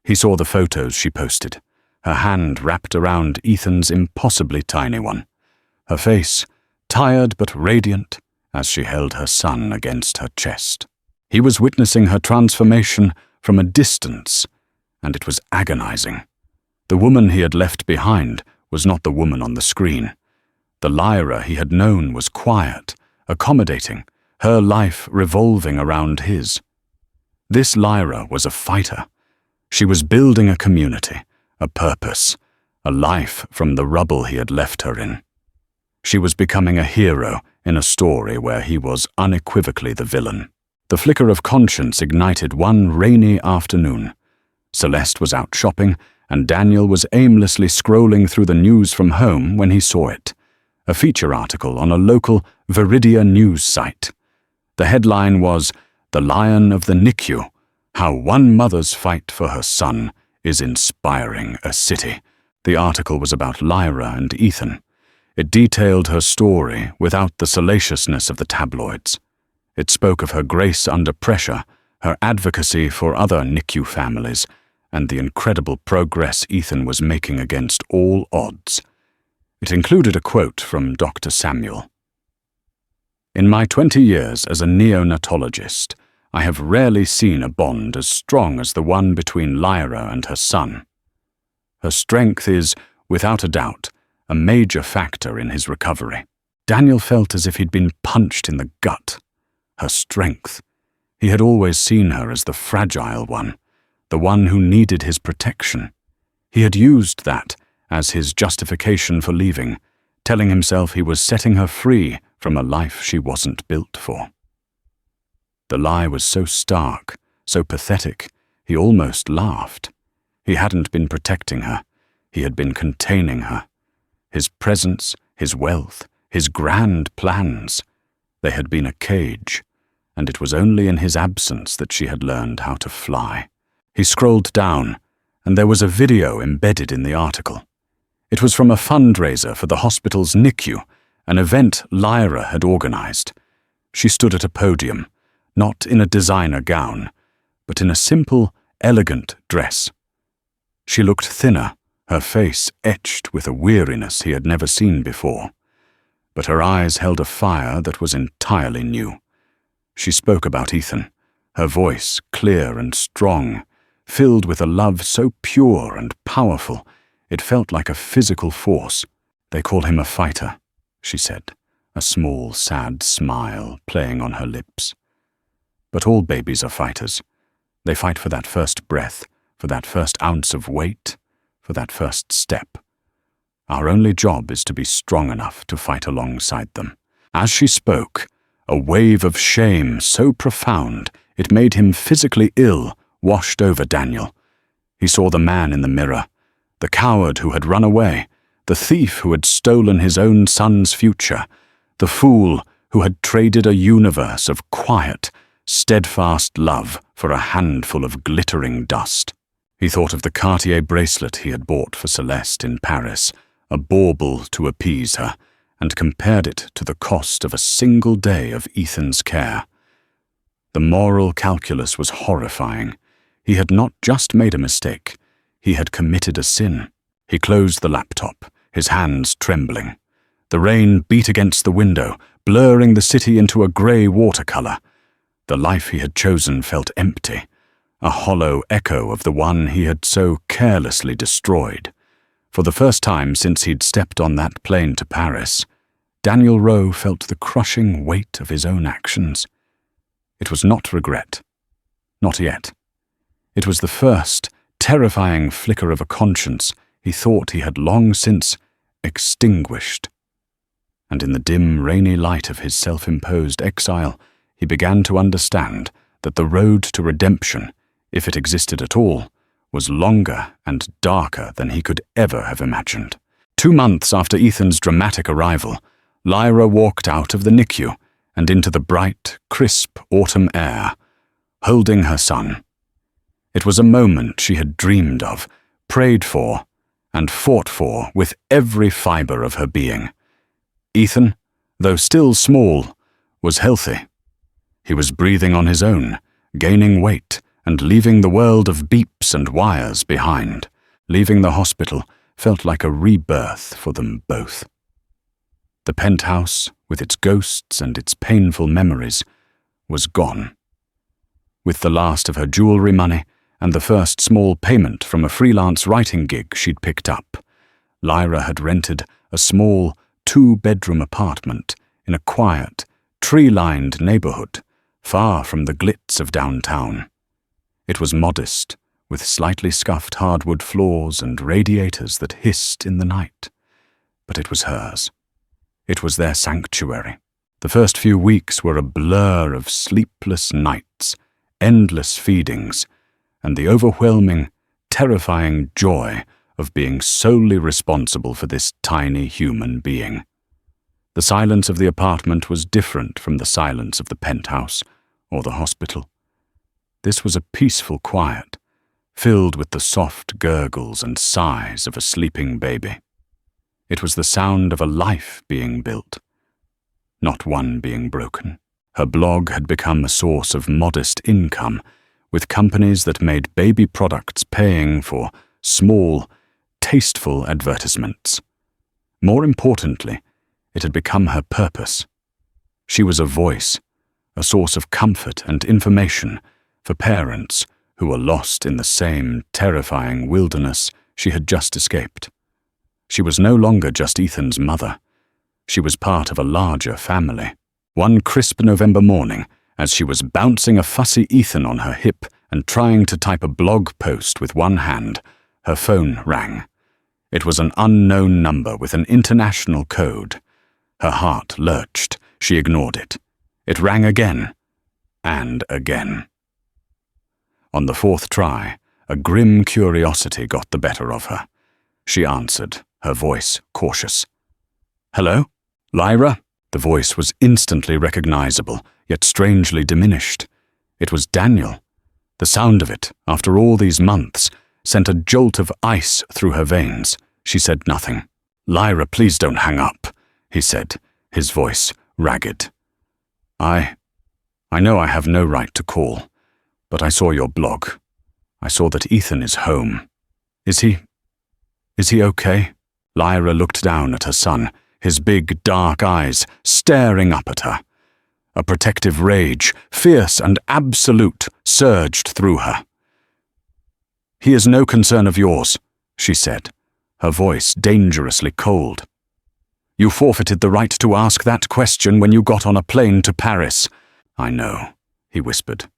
He saw the photos she posted, her hand wrapped around Ethan's impossibly tiny one, her face tired but radiant as she held her son against her chest. He was witnessing her transformation from a distance, and it was agonizing. The woman he had left behind was not the woman on the screen. The Lyra he had known was quiet, accommodating, her life revolving around his. This Lyra was a fighter. She was building a community, a purpose, a life from the rubble he had left her in. She was becoming a hero in a story where he was unequivocally the villain. The flicker of conscience ignited one rainy afternoon. Celeste was out shopping, and Daniel was aimlessly scrolling through the news from home when he saw it. A feature article on a local Viridia news site. The headline was, "The Lion of the NICU, How One Mother's Fight for Her Son is Inspiring a City." The article was about Lyra and Ethan. It detailed her story without the salaciousness of the tabloids. It spoke of her grace under pressure, her advocacy for other NICU families, and the incredible progress Ethan was making against all odds. It included a quote from Dr. Samuel. "In my 20 years as a neonatologist, I have rarely seen a bond as strong as the one between Lyra and her son. Her strength is, without a doubt, a major factor in his recovery." Daniel felt as if he'd been punched in the gut. Her strength. He had always seen her as the fragile one, the one who needed his protection. He had used that as his justification for leaving, telling himself he was setting her free from a life she wasn't built for. The lie was so stark, so pathetic, he almost laughed. He hadn't been protecting her. He had been containing her. His presence, his wealth, his grand plans, they had been a cage, and it was only in his absence that she had learned how to fly. He scrolled down, and there was a video embedded in the article. It was from a fundraiser for the hospital's NICU, an event Lyra had organized. She stood at a podium, not in a designer gown, but in a simple, elegant dress. She looked thinner, her face etched with a weariness he had never seen before. But her eyes held a fire that was entirely new. She spoke about Ethan, her voice clear and strong, filled with a love so pure and powerful, it felt like a physical force. "They call him a fighter," she said, a small, sad smile playing on her lips. "But all babies are fighters. They fight for that first breath, for that first ounce of weight, for that first step. Our only job is to be strong enough to fight alongside them." As she spoke, a wave of shame so profound it made him physically ill washed over Daniel. He saw the man in the mirror, The coward who had run away, the thief who had stolen his own son's future, the fool who had traded a universe of quiet, steadfast love for a handful of glittering dust. He thought of the Cartier bracelet he had bought for Celeste in Paris, a bauble to appease her, and compared it to the cost of a single day of Ethan's care. The moral calculus was horrifying. He had not just made a mistake, he had committed a sin. He closed the laptop, his hands trembling. The rain beat against the window, blurring the city into a grey watercolour. The life he had chosen felt empty, a hollow echo of the one he had so carelessly destroyed. For the first time since he'd stepped on that plane to Paris, Daniel Rowe felt the crushing weight of his own actions. It was not regret. Not yet. It was the first, terrifying flicker of a conscience he thought he had long since extinguished. And in the dim, rainy light of his self-imposed exile, he began to understand that the road to redemption, if it existed at all, was longer and darker than he could ever have imagined. 2 months after Ethan's dramatic arrival, Lyra walked out of the NICU and into the bright, crisp autumn air, holding her son. It was a moment she had dreamed of, prayed for, and fought for with every fibre of her being. Ethan, though still small, was healthy. He was breathing on his own, gaining weight, and leaving the world of beeps and wires behind. Leaving the hospital felt like a rebirth for them both. The penthouse, with its ghosts and its painful memories, was gone. With the last of her jewelry money and the first small payment from a freelance writing gig she'd picked up, Lyra had rented a small 2-bedroom apartment in a quiet, tree-lined neighborhood, far from the glitz of downtown. It was modest, with slightly scuffed hardwood floors and radiators that hissed in the night. But it was hers. It was their sanctuary. The first few weeks were a blur of sleepless nights, endless feedings, and the overwhelming, terrifying joy of being solely responsible for this tiny human being. The silence of the apartment was different from the silence of the penthouse or the hospital. This was a peaceful quiet, filled with the soft gurgles and sighs of a sleeping baby. It was the sound of a life being built, not one being broken. Her blog had become a source of modest income, with companies that made baby products paying for small, tasteful advertisements. More importantly, it had become her purpose. She was a voice, a source of comfort and information for parents who were lost in the same terrifying wilderness she had just escaped. She was no longer just Ethan's mother. She was part of a larger family. One crisp November morning, as she was bouncing a fussy Ethan on her hip and trying to type a blog post with one hand, her phone rang. It was an unknown number with an international code. Her heart lurched. She ignored it. It rang again, and again. On the 4th try, a grim curiosity got the better of her. She answered, her voice cautious. "Hello? Lyra?" The voice was instantly recognizable, yet strangely diminished. It was Daniel. The sound of it, after all these months, sent a jolt of ice through her veins. She said nothing. "Lyra, please don't hang up," he said, his voice ragged. I know I have no right to call, but I saw your blog. I saw that Ethan is home. Is he okay?" Lyra looked down at her son, his big, dark eyes staring up at her. A protective rage, fierce and absolute, surged through her. "He is no concern of yours," she said, her voice dangerously cold. "You forfeited the right to ask that question when you got on a plane to Paris." "I know," he whispered.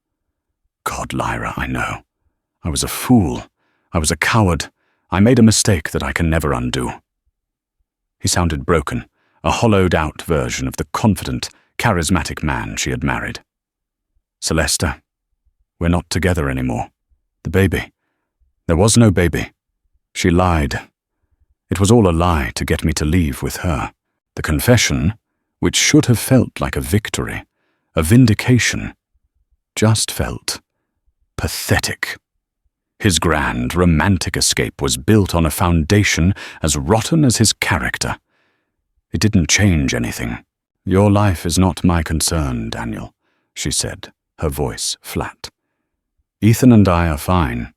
"God, Lyra, I know. I was a fool. I was a coward. I made a mistake that I can never undo." He sounded broken, a hollowed-out version of the confident, charismatic man she had married. "Celeste, we're not together anymore. The baby. There was no baby." She lied. It was all a lie to get me to leave with her. The confession, which should have felt like a victory, a vindication, just felt pathetic. His grand, romantic escape was built on a foundation as rotten as his character. It didn't change anything. "Your life is not my concern, Daniel," she said, her voice flat. "Ethan and I are fine.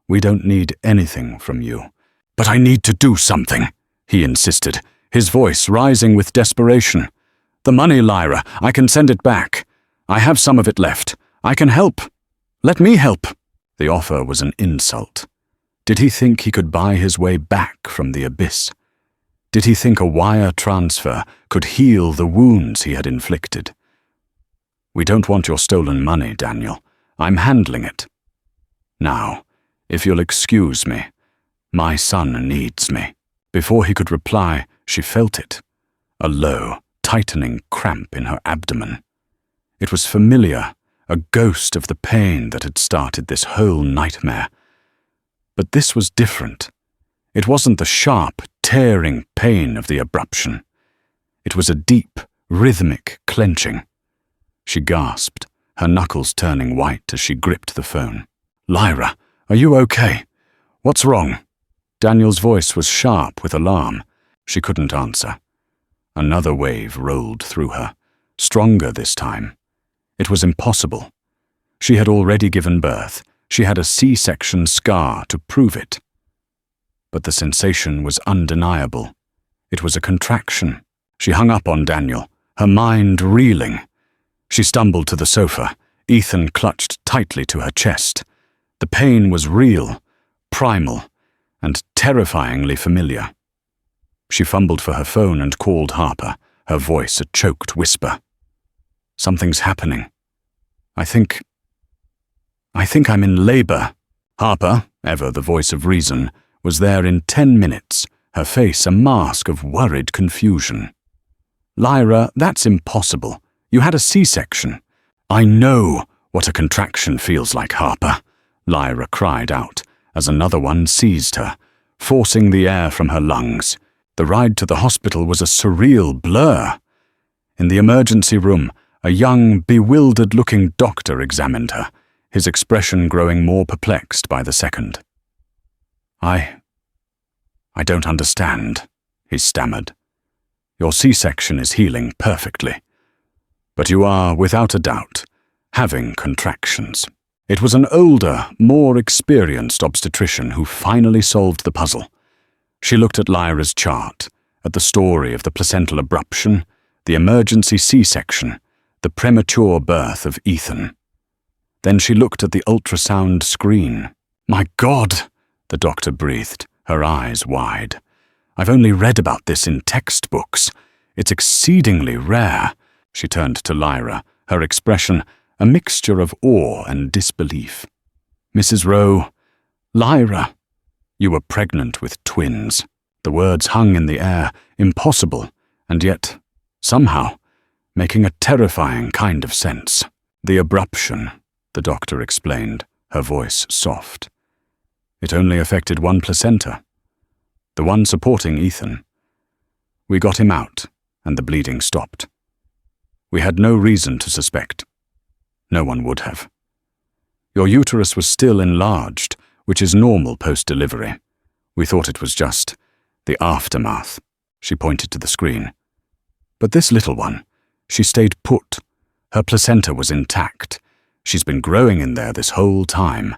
We don't need anything from you." "But I need to do something," he insisted, his voice rising with desperation. "The money, Lyra, I can send it back. I have some of it left. I can help. Let me help." The offer was an insult. Did he think he could buy his way back from the abyss? Did he think a wire transfer could heal the wounds he had inflicted? "We don't want your stolen money, Daniel. I'm handling it. Now, if you'll excuse me, my son needs me." Before he could reply, she felt it, a low, tightening cramp in her abdomen. It was familiar, a ghost of the pain that had started this whole nightmare. But this was different. It wasn't the sharp, tearing pain of the abruption. It was a deep, rhythmic clenching. She gasped, her knuckles turning white as she gripped the phone. "Lyra, are you okay? What's wrong?" Daniel's voice was sharp with alarm. She couldn't answer. Another wave rolled through her, stronger this time. It was impossible. She had already given birth. She had a C-section scar to prove it. But the sensation was undeniable. It was a contraction. She hung up on Daniel, her mind reeling. She stumbled to the sofa. Ethan clutched tightly to her chest. The pain was real, primal, and terrifyingly familiar. She fumbled for her phone and called Harper, her voice a choked whisper. "Something's happening. I think I'm in labor." Harper, ever the voice of reason, was there in 10 minutes, her face a mask of worried confusion. "Lyra, that's impossible. You had a C-section." "I know what a contraction feels like, Harper," Lyra cried out, as another one seized her, forcing the air from her lungs. The ride to the hospital was a surreal blur. In the emergency room, a young, bewildered-looking doctor examined her, his expression growing more perplexed by the second. I don't understand," he stammered. "Your C-section is healing perfectly, but you are, without a doubt, having contractions." It was an older, more experienced obstetrician who finally solved the puzzle. She looked at Lyra's chart, at the story of the placental abruption, the emergency C-section, the premature birth of Ethan. Then she looked at the ultrasound screen. "My God," the doctor breathed, her eyes wide. "I've only read about this in textbooks. It's exceedingly rare." She turned to Lyra, her expression a mixture of awe and disbelief. "Mrs. Rowe, Lyra, you were pregnant with twins." The words hung in the air, impossible, and yet, somehow, making a terrifying kind of sense. "The abruption," the doctor explained, her voice soft. "It only affected one placenta, the one supporting Ethan. We got him out, and the bleeding stopped. We had no reason to suspect. No one would have. Your uterus was still enlarged, which is normal post-delivery. We thought it was just the aftermath." She pointed to the screen. "But this little one, she stayed put. Her placenta was intact. She's been growing in there this whole time,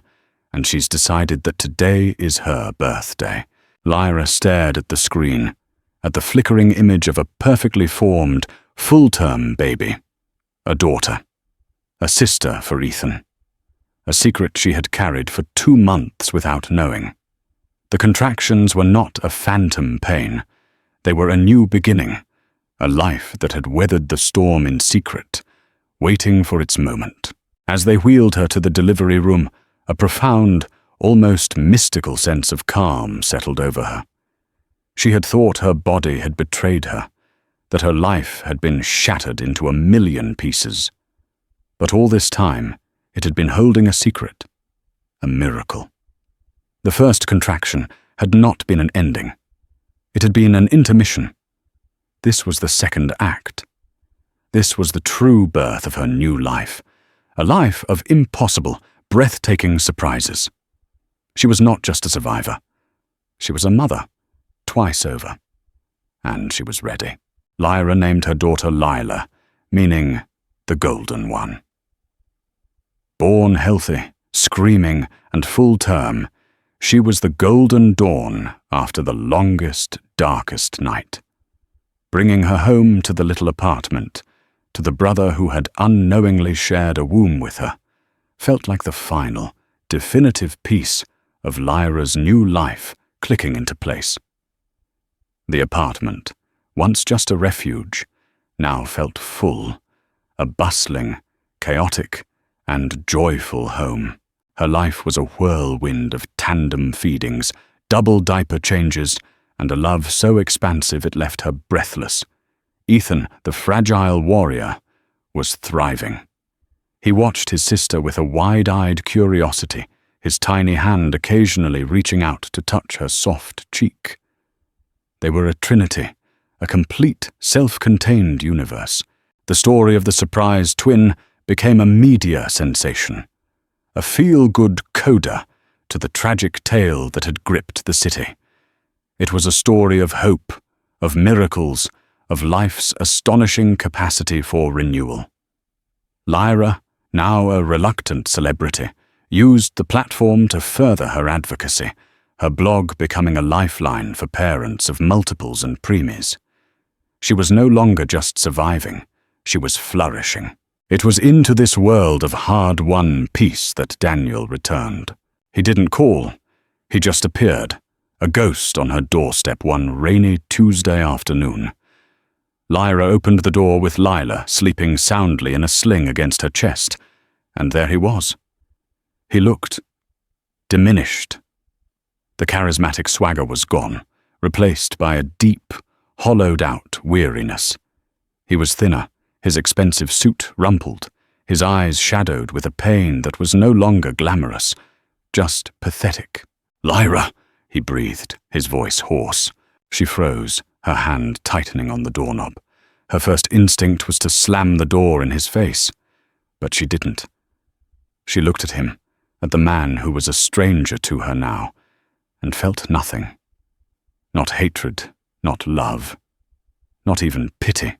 and she's decided that today is her birthday." Lyra stared at the screen, at the flickering image of a perfectly formed, full-term baby. A daughter. A sister for Ethan. A secret she had carried for 2 months without knowing. The contractions were not a phantom pain. They were a new beginning, a life that had weathered the storm in secret, waiting for its moment. As they wheeled her to the delivery room, a profound, almost mystical sense of calm settled over her. She had thought her body had betrayed her, that her life had been shattered into 1,000,000 pieces. But all this time, it had been holding a secret, a miracle. The first contraction had not been an ending. It had been an intermission. This was the second act. This was the true birth of her new life, a life of impossible, breathtaking surprises. She was not just a survivor. She was a mother, twice over. And she was ready. Lyra named her daughter Lyra, meaning the Golden One. Born healthy, screaming, and full term, she was the golden dawn after the longest, darkest night. Bringing her home to the little apartment, to the brother who had unknowingly shared a womb with her, felt like the final, definitive piece of Lyra's new life clicking into place. The apartment, once just a refuge, now felt full, a bustling, chaotic, and joyful home. Her life was a whirlwind of tandem feedings, double diaper changes, and a love so expansive it left her breathless. Ethan, the fragile warrior, was thriving. He watched his sister with a wide-eyed curiosity, his tiny hand occasionally reaching out to touch her soft cheek. They were a trinity, a complete, self-contained universe. The story of the surprise twin became a media sensation, a feel-good coda to the tragic tale that had gripped the city. It was a story of hope, of miracles, of life's astonishing capacity for renewal. Lyra, now a reluctant celebrity, used the platform to further her advocacy, her blog becoming a lifeline for parents of multiples and preemies. She was no longer just surviving, she was flourishing. It was into this world of hard-won peace that Daniel returned. He didn't call, he just appeared, a ghost on her doorstep one rainy Tuesday afternoon. Lyra opened the door with Lyra sleeping soundly in a sling against her chest, and there he was. He looked diminished. The charismatic swagger was gone, replaced by a deep, hollowed-out weariness. He was thinner, his expensive suit rumpled, his eyes shadowed with a pain that was no longer glamorous, just pathetic. "Lyra," he breathed, his voice hoarse. She froze, her hand tightening on the doorknob. Her first instinct was to slam the door in his face, but she didn't. She looked at him, at the man who was a stranger to her now, and felt nothing. Not hatred, not love, not even pity.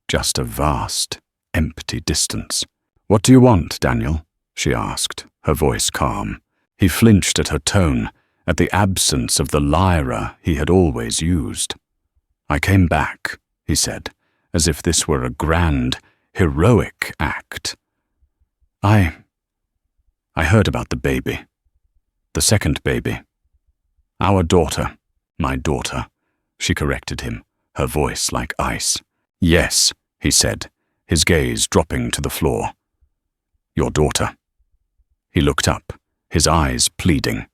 Just a vast, empty distance. "What do you want, Daniel?" she asked, her voice calm. He flinched at her tone, at the absence of the Lyra he had always used. "I came back," he said, as if this were a grand, heroic act. I heard about the baby. The second baby. Our daughter, my daughter," she corrected him, her voice like ice. "Yes," he said, his gaze dropping to the floor. "Your daughter." He looked up, his eyes pleading.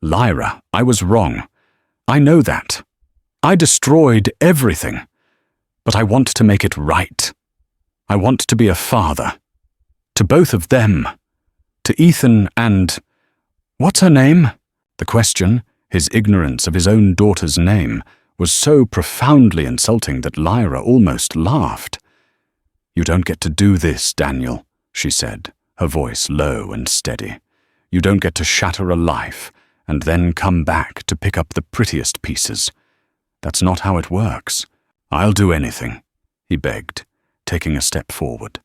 "Lyra, I was wrong. I know that. I destroyed everything. But I want to make it right. I want to be a father. To both of them. To Ethan and... What's her name?" The question, his ignorance of his own daughter's name, was so profoundly insulting that Lyra almost laughed. "You don't get to do this, Daniel," she said, her voice low and steady. "You don't get to shatter a life and then come back to pick up the prettiest pieces. That's not how it works. I'll do anything," he begged, taking a step forward.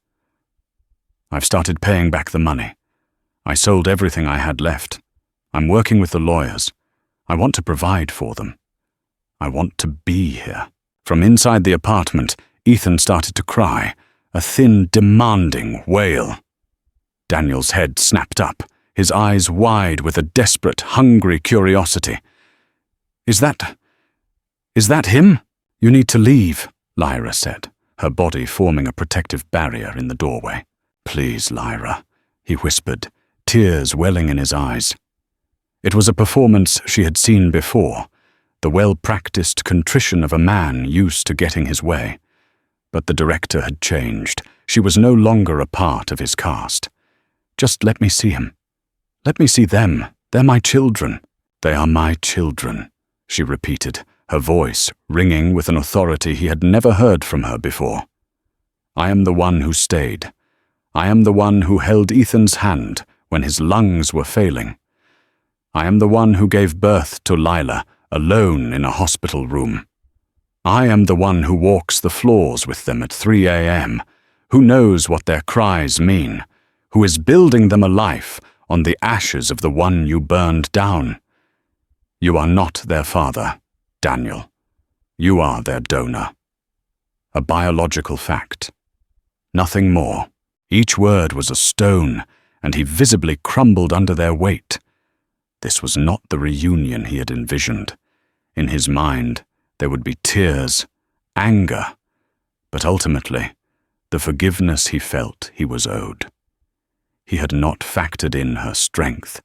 "I've started paying back the money. I sold everything I had left. I'm working with the lawyers. I want to provide for them. I want to be here." From inside the apartment, Ethan started to cry, a thin, demanding wail. Daniel's head snapped up, his eyes wide with a desperate, hungry curiosity. Is that him?" "You need to leave," Lyra said, her body forming a protective barrier in the doorway. "Please, Lyra," he whispered, tears welling in his eyes. It was a performance she had seen before, the well-practiced contrition of a man used to getting his way. But the director had changed. She was no longer a part of his cast. "Just let me see him. Let me see them. They're my children." "They are my children," she repeated, her voice ringing with an authority he had never heard from her before. "I am the one who stayed. I am the one who held Ethan's hand when his lungs were failing. I am the one who gave birth to Lyra alone in a hospital room. I am the one who walks the floors with them at 3 a.m., who knows what their cries mean, who is building them a life on the ashes of the one you burned down. You are not their father, Daniel. You are their donor. A biological fact. Nothing more. Each word was a stone, and he visibly crumbled under their weight. This was not the reunion he had envisioned. In his mind, there would be tears, anger, but ultimately, the forgiveness he felt he was owed. He had not factored in her strength.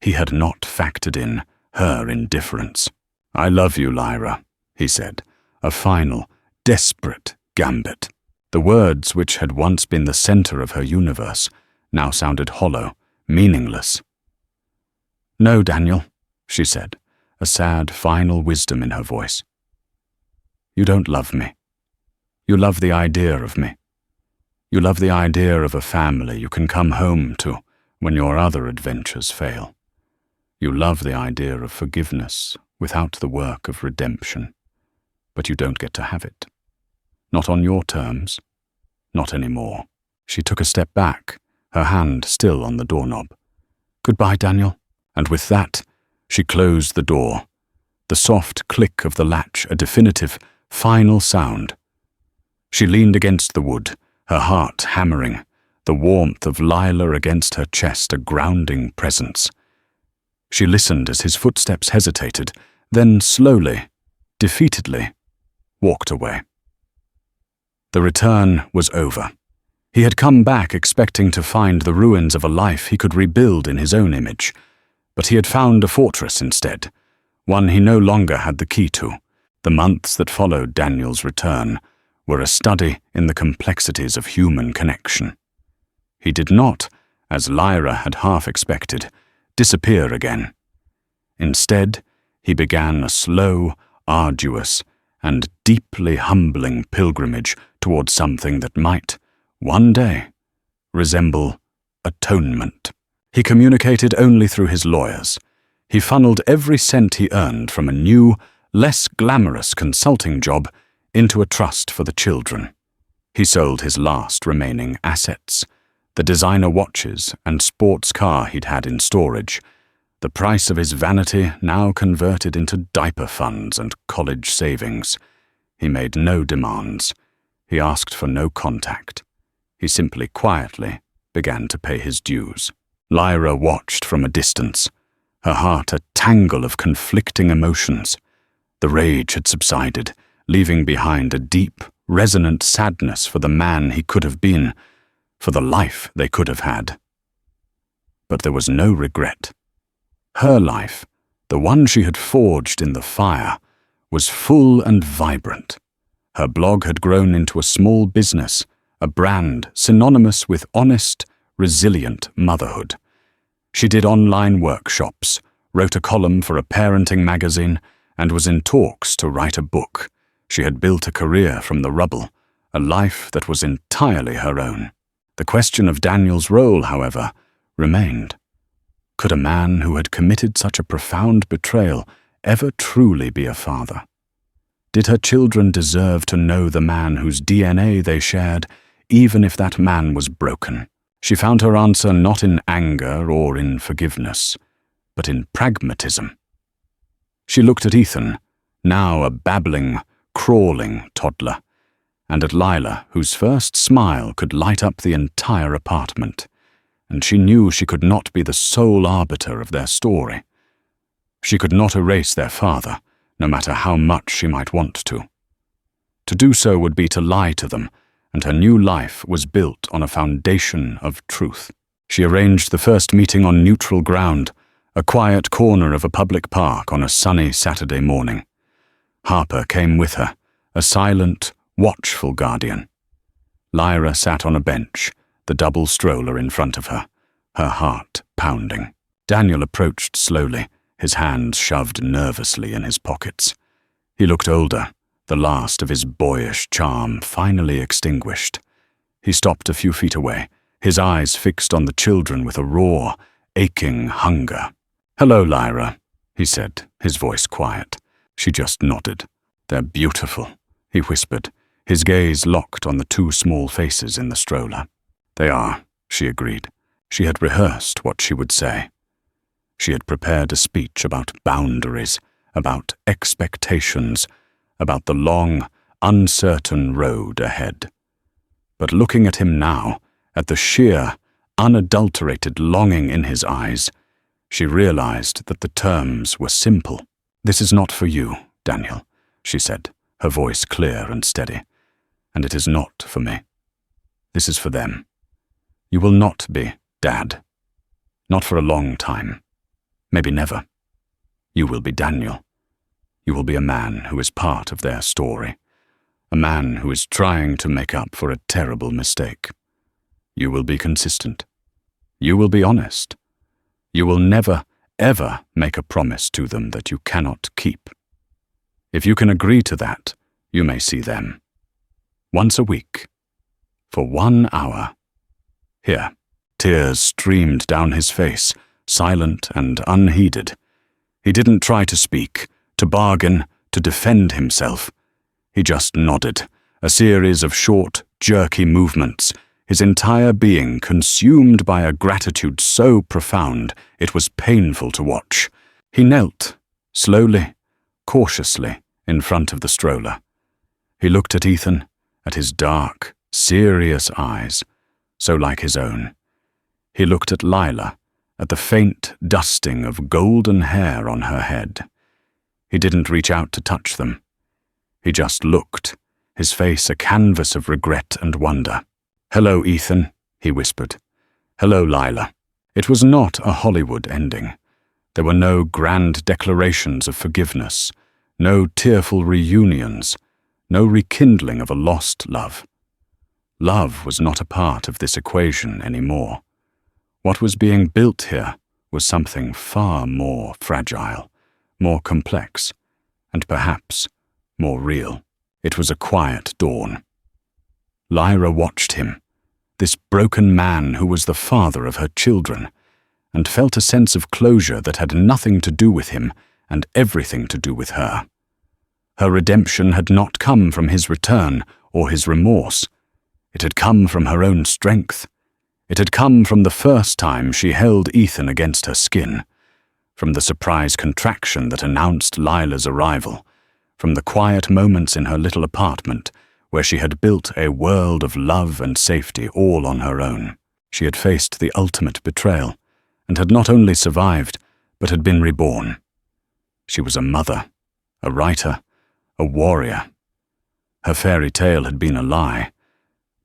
He had not factored in her indifference. "I love you, Lyra," he said, a final, desperate gambit. The words which had once been the center of her universe now sounded hollow, meaningless. "No, Daniel," she said, a sad, final wisdom in her voice. "You don't love me. You love the idea of me. You love the idea of a family you can come home to when your other adventures fail. You love the idea of forgiveness without the work of redemption, but you don't get to have it. Not on your terms. Not anymore." She took a step back, her hand still on the doorknob. "Goodbye, Daniel." And with that, she closed the door, the soft click of the latch a definitive, final sound. She leaned against the wood, her heart hammering, the warmth of Lyra against her chest a grounding presence. She listened as his footsteps hesitated, then slowly, defeatedly, walked away. The return was over. He had come back expecting to find the ruins of a life he could rebuild in his own image, but he had found a fortress instead, one he no longer had the key to. The months that followed Daniel's return were a study in the complexities of human connection. He did not, as Lyra had half expected, disappear again. Instead, he began a slow, arduous, and deeply humbling pilgrimage towards something that might, one day, resemble atonement. He communicated only through his lawyers. He funneled every cent he earned from a new, less glamorous consulting job into a trust for the children. He sold his last remaining assets, the designer watches and sports car he'd had in storage, the price of his vanity now converted into diaper funds and college savings. He made no demands. He asked for no contact. He simply quietly began to pay his dues. Lyra watched from a distance, her heart a tangle of conflicting emotions. The rage had subsided, leaving behind a deep, resonant sadness for the man he could have been, for the life they could have had. But there was no regret. Her life, the one she had forged in the fire, was full and vibrant. Her blog had grown into a small business, a brand synonymous with honest, resilient motherhood. She did online workshops, wrote a column for a parenting magazine, and was in talks to write a book. She had built a career from the rubble, a life that was entirely her own. The question of Daniel's role, however, remained. Could a man who had committed such a profound betrayal ever truly be a father? Did her children deserve to know the man whose DNA they shared, even if that man was broken? She found her answer not in anger or in forgiveness, but in pragmatism. She looked at Ethan, now a babbling, crawling toddler, and at Lyra, whose first smile could light up the entire apartment, and she knew she could not be the sole arbiter of their story. She could not erase their father, no matter how much she might want to. To do so would be to lie to them, and her new life was built on a foundation of truth. She arranged the first meeting on neutral ground, a quiet corner of a public park on a sunny Saturday morning. Harper came with her, a silent, watchful guardian. Lyra sat on a bench, the double stroller in front of her, her heart pounding. Daniel approached slowly, his hands shoved nervously in his pockets. He looked older, the last of his boyish charm finally extinguished. He stopped a few feet away, his eyes fixed on the children with a raw, aching hunger. "Hello, Lyra," he said, his voice quiet. She just nodded. "They're beautiful," he whispered, his gaze locked on the two small faces in the stroller. "They are," she agreed. She had rehearsed what she would say. She had prepared a speech about boundaries, about expectations, about the long, uncertain road ahead. But looking at him now, at the sheer, unadulterated longing in his eyes, she realized that the terms were simple. "This is not for you, Daniel," she said, her voice clear and steady. "And it is not for me. This is for them. You will not be Dad. Not for a long time. Maybe never. You will be Daniel. You will be a man who is part of their story. A man who is trying to make up for a terrible mistake. You will be consistent. You will be honest. You will never, ever make a promise to them that you cannot keep. If you can agree to that, you may see them. Once a week. For 1 hour. Here." Tears streamed down his face, silent and unheeded. He didn't try to speak, to bargain, to defend himself. He just nodded, a series of short, jerky movements, his entire being consumed by a gratitude so profound it was painful to watch. He knelt, slowly, cautiously, in front of the stroller. He looked at Ethan, at his dark, serious eyes, so like his own. He looked at Lyra, at the faint dusting of golden hair on her head. He didn't reach out to touch them. He just looked, his face a canvas of regret and wonder. "Hello, Ethan," he whispered. "Hello, Lyra." It was not a Hollywood ending. There were no grand declarations of forgiveness, no tearful reunions, no rekindling of a lost love. Love was not a part of this equation anymore. What was being built here was something far more fragile, more complex, and perhaps more real. It was a quiet dawn. Lyra watched him, this broken man who was the father of her children, and felt a sense of closure that had nothing to do with him and everything to do with her. Her redemption had not come from his return or his remorse. It had come from her own strength. It had come from the first time she held Ethan against her skin, from the surprise contraction that announced Lyra's arrival, from the quiet moments in her little apartment where she had built a world of love and safety all on her own. She had faced the ultimate betrayal, and had not only survived, but had been reborn. She was a mother, a writer, a warrior. Her fairy tale had been a lie,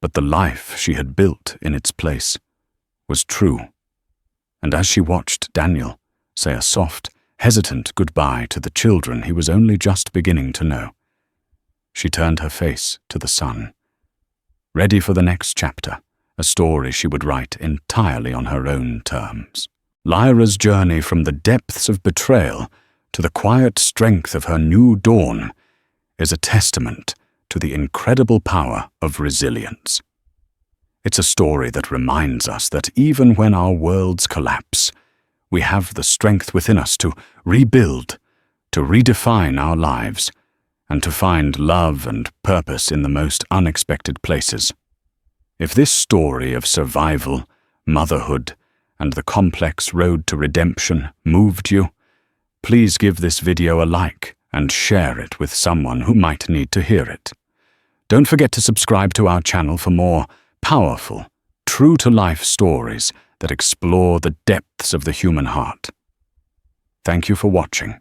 but the life she had built in its place was true. And as she watched Daniel say a soft, hesitant goodbye to the children he was only just beginning to know, she turned her face to the sun, ready for the next chapter, a story she would write entirely on her own terms. Lyra's journey from the depths of betrayal to the quiet strength of her new dawn is a testament to the incredible power of resilience. It's a story that reminds us that even when our worlds collapse, we have the strength within us to rebuild, to redefine our lives, and to find love and purpose in the most unexpected places. If this story of survival, motherhood, and the complex road to redemption moved you, please give this video a like and share it with someone who might need to hear it. Don't forget to subscribe to our channel for more powerful, true-to-life stories that explore the depths of the human heart. Thank you for watching.